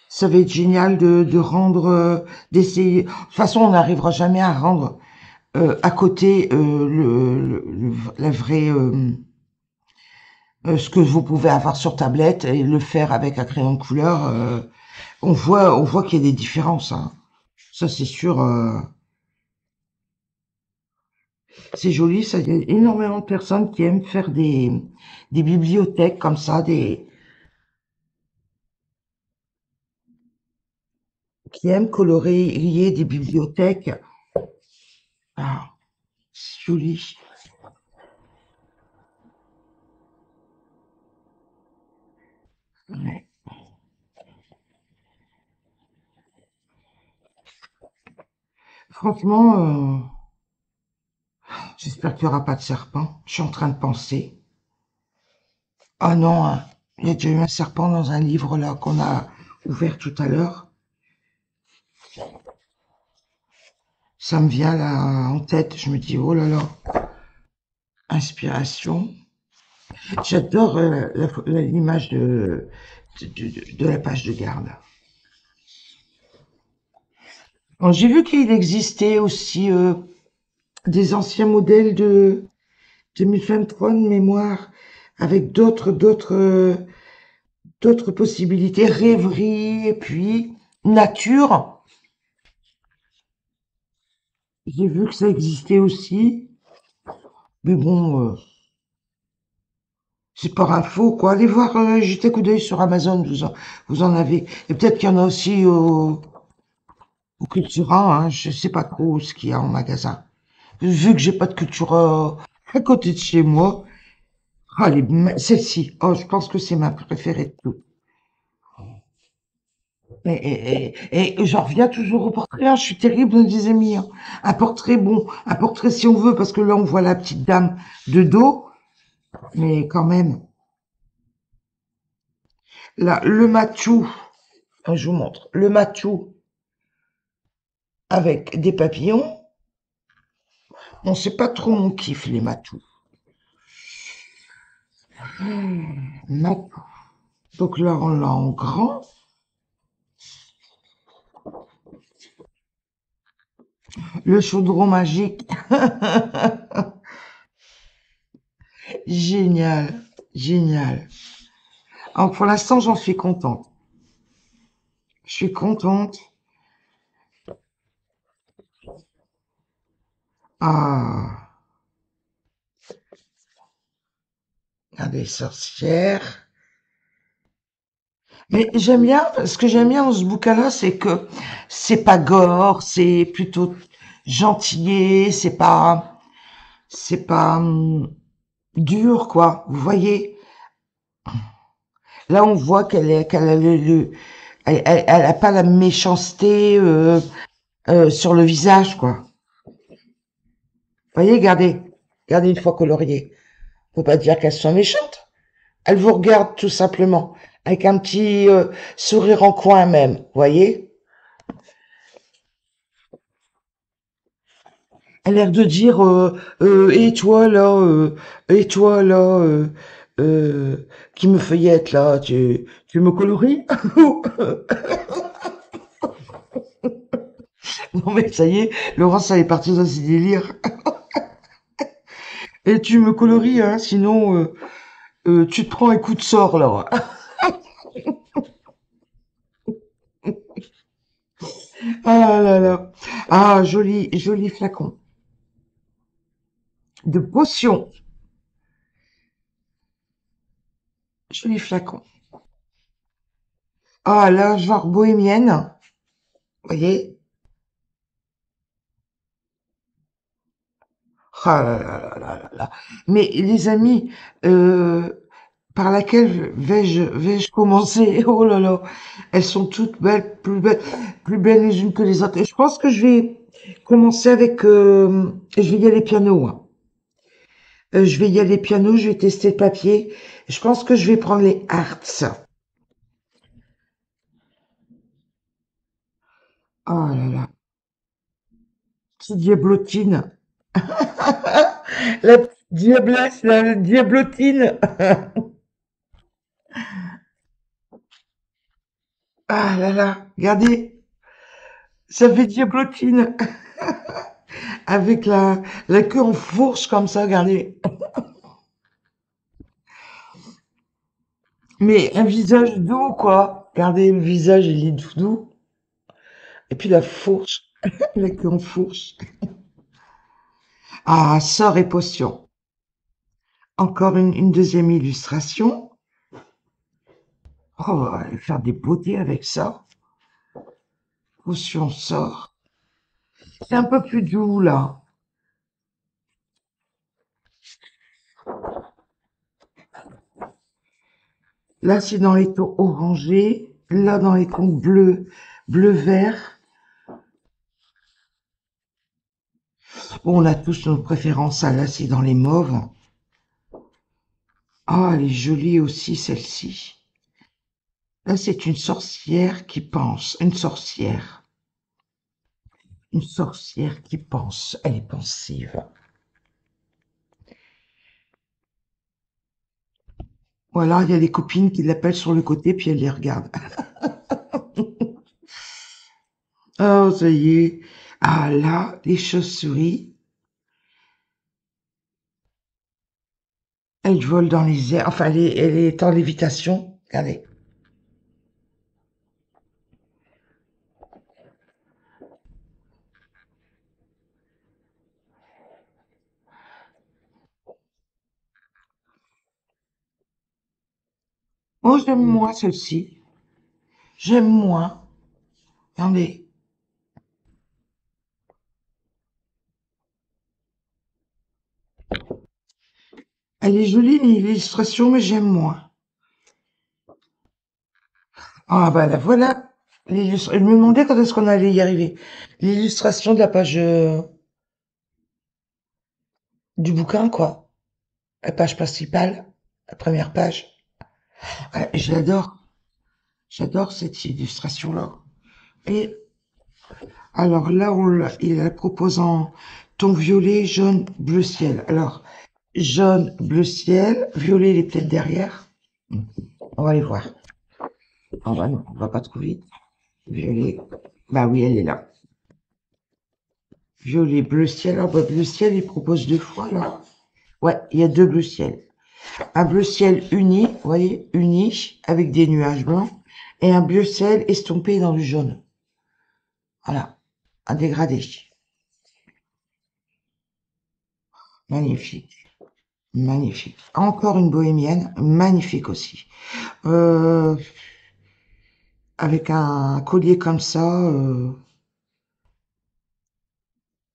ça va être génial de rendre, d'essayer. De toute façon, on n'arrivera jamais à rendre à côté la vraie, ce que vous pouvez avoir sur tablette et le faire avec un crayon de couleur. On voit qu'il y a des différences, hein. Ça, c'est sûr. C'est joli. Ça, il y a énormément de personnes qui aiment faire des bibliothèques comme ça, qui aiment colorier des bibliothèques. Ah, c'est joli. Ouais. Franchement, j'espère qu'il n'y aura pas de serpent. Je suis en train de penser. Ah non, hein, il y a déjà eu un serpent dans un livre là qu'on a ouvert tout à l'heure. Ça me vient là en tête. Je me dis, oh là là, inspiration. J'adore l'image de la page de garde. Bon, j'ai vu qu'il existait aussi des anciens modèles de 2023 de mémoire avec d'autres possibilités, rêverie et puis nature. J'ai vu que ça existait aussi, mais bon, c'est par info quoi. Allez voir, jetez un coup d'œil sur Amazon, vous en avez. Et peut-être qu'il y en a aussi au Cultura, hein, je sais pas trop ce qu'il y a en magasin. Vu que j'ai pas de Cultura à côté de chez moi. Ah, celle-ci, oh, je pense que c'est ma préférée de tout. Et j'en reviens toujours au portrait, hein, je suis terrible dans les amis, hein. Un portrait, bon, un portrait si on veut, parce que là on voit la petite dame de dos, mais quand même. Là, le matou, je vous montre, le matou avec des papillons. Bon, c'est pas trop mon kiff, les matous. Matou. Donc là, on l'a en grand. Le chaudron magique. Génial, génial. Alors, pour l'instant, j'en suis contente. Je suis contente. Ah, des sorcières. Mais j'aime bien, ce que j'aime bien dans ce bouquin-là, c'est que c'est pas gore, c'est plutôt gentillet, c'est pas dur, quoi. Vous voyez, Là, on voit qu'elle a elle a pas la méchanceté sur le visage, quoi. Voyez, regardez, regardez une fois coloriée. Faut pas dire qu'elles sont méchantes. Elles vous regardent tout simplement, avec un petit sourire en coin même, voyez. Elle a l'air de dire, et toi là, et toi là, qui me feuillette là, tu me colories? Non mais ça y est, Laurence, elle est partie dans ses délires. Et tu me colories, hein, sinon tu te prends un coup de sort là. Ah là là. Ah, joli, joli flacon de potion. Joli flacon. Ah là, genre bohémienne, voyez. Ah là là là là là là. Mais les amis, euh, par laquelle vais-je commencer? Oh là là, elles sont toutes plus belles les unes que les autres. Et je pense que je vais commencer avec, je vais y aller piano, hein. Je vais y aller piano, je vais tester le papier. Je pense que je vais prendre les Arts. Oh là là, petite diablotine. La petite diablesse, la diablotine. Ah là là, regardez, ça fait diablotine. Avec la queue en fourche comme ça, regardez. Mais un visage doux, quoi. Regardez, le visage, il est tout doux. Et puis la fourche, la queue en fourche. Ah, sort et potion. Encore une deuxième illustration. Oh, on va faire des beautés avec ça. Potion sort. C'est un peu plus doux, là. Là, c'est dans les tons orangés. Là, dans les tons bleu-vert. Bon, on a tous nos préférences. Ah, là, c'est dans les mauves. Ah, elle est jolie aussi, celle-ci. Là, c'est une sorcière qui pense. Une sorcière. Une sorcière qui pense. Elle est pensive. Voilà, il y a des copines qui l'appellent sur le côté, puis elle les regarde. Oh, ça y est. Ah là, les chauves-souris, elles volent dans les airs. Enfin, elle est en lévitation. Regardez. Oh, j'aime moins celle-ci. J'aime moins. Regardez. Elle est jolie, l'illustration, mais j'aime moins. Ah, bah là, voilà. Je me demandais quand est-ce qu'on allait y arriver. L'illustration de la page du bouquin, quoi. La page principale, la première page. Ah, je l'adore. J'adore cette illustration-là. Et alors là, il la propose en ton violet, jaune, bleu ciel. Alors, jaune, bleu ciel, violet, il est peut-être derrière. On va aller voir. Oh bah non, on va pas trop vite. Violet. Bah oui, elle est là. Violet, bleu ciel. Ah bah bleu ciel, il propose deux fois là. Ouais, il y a deux bleu ciel. Un bleu ciel uni, vous voyez, uni, avec des nuages blancs, et un bleu ciel estompé dans du jaune. Voilà, un dégradé. Magnifique, magnifique. Encore une bohémienne, magnifique aussi. Euh, avec un collier comme ça,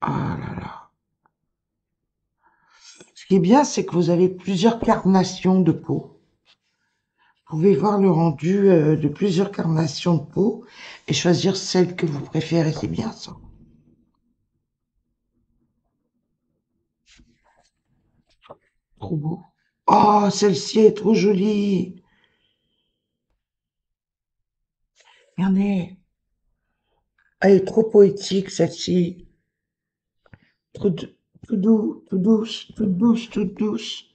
ah là là. Ce qui est bien, c'est que vous avez plusieurs carnations de peau. Vous pouvez voir le rendu de plusieurs carnations de peau et choisir celle que vous préférez. C'est bien ça. Trop beau. Oh, celle-ci est trop jolie. Regardez. Elle est trop poétique, celle-ci. Trop, tout doux, tout douce, toute douce, toute douce.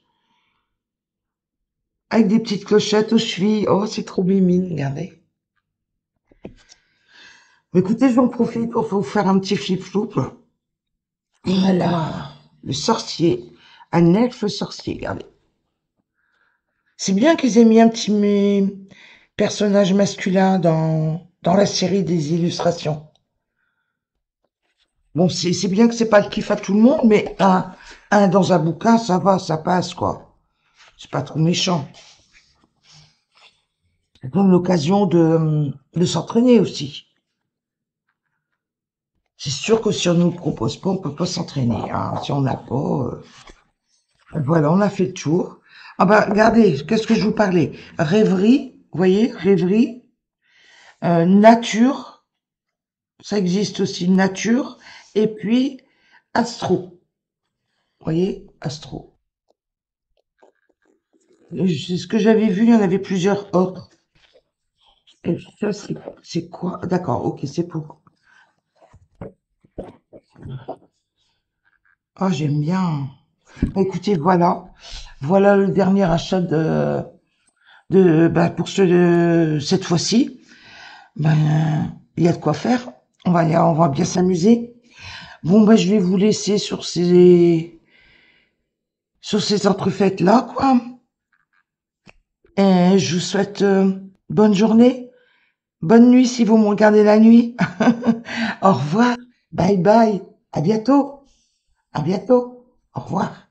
Avec des petites clochettes aux chevilles. Oh, c'est trop mimine, regardez. Écoutez, j'en profite pour vous faire un petit flip-flop. Voilà. Le sorcier. Un elfe sorcier, regardez. C'est bien qu'ils aient mis un petit personnage masculin dans la série des illustrations. Bon, c'est bien que c'est pas le kiff à tout le monde, mais un dans un bouquin, ça va, ça passe, quoi. C'est pas trop méchant. Ça donne l'occasion de s'entraîner aussi. C'est sûr que si on nous le propose pas, on peut pas s'entraîner, hein. Si on n'a pas, voilà, on a fait le tour. Ah bah, regardez, qu'est-ce que je vous parlais? Rêverie, vous voyez, rêverie, nature, ça existe aussi, nature, et puis astro, vous voyez, astro. C'est ce que j'avais vu, il y en avait plusieurs autres. Et ça, c'est quoi? D'accord, ok, c'est pour. Ah, j'aime bien. Écoutez, voilà. Voilà le dernier achat pour cette fois-ci. Ben, il y a de quoi faire. On va bien s'amuser. Bon, ben, je vais vous laisser sur ces entrefaites-là, quoi. Et je vous souhaite bonne journée, bonne nuit si vous me regardez la nuit. Au revoir. Bye bye. À bientôt. À bientôt. Au revoir.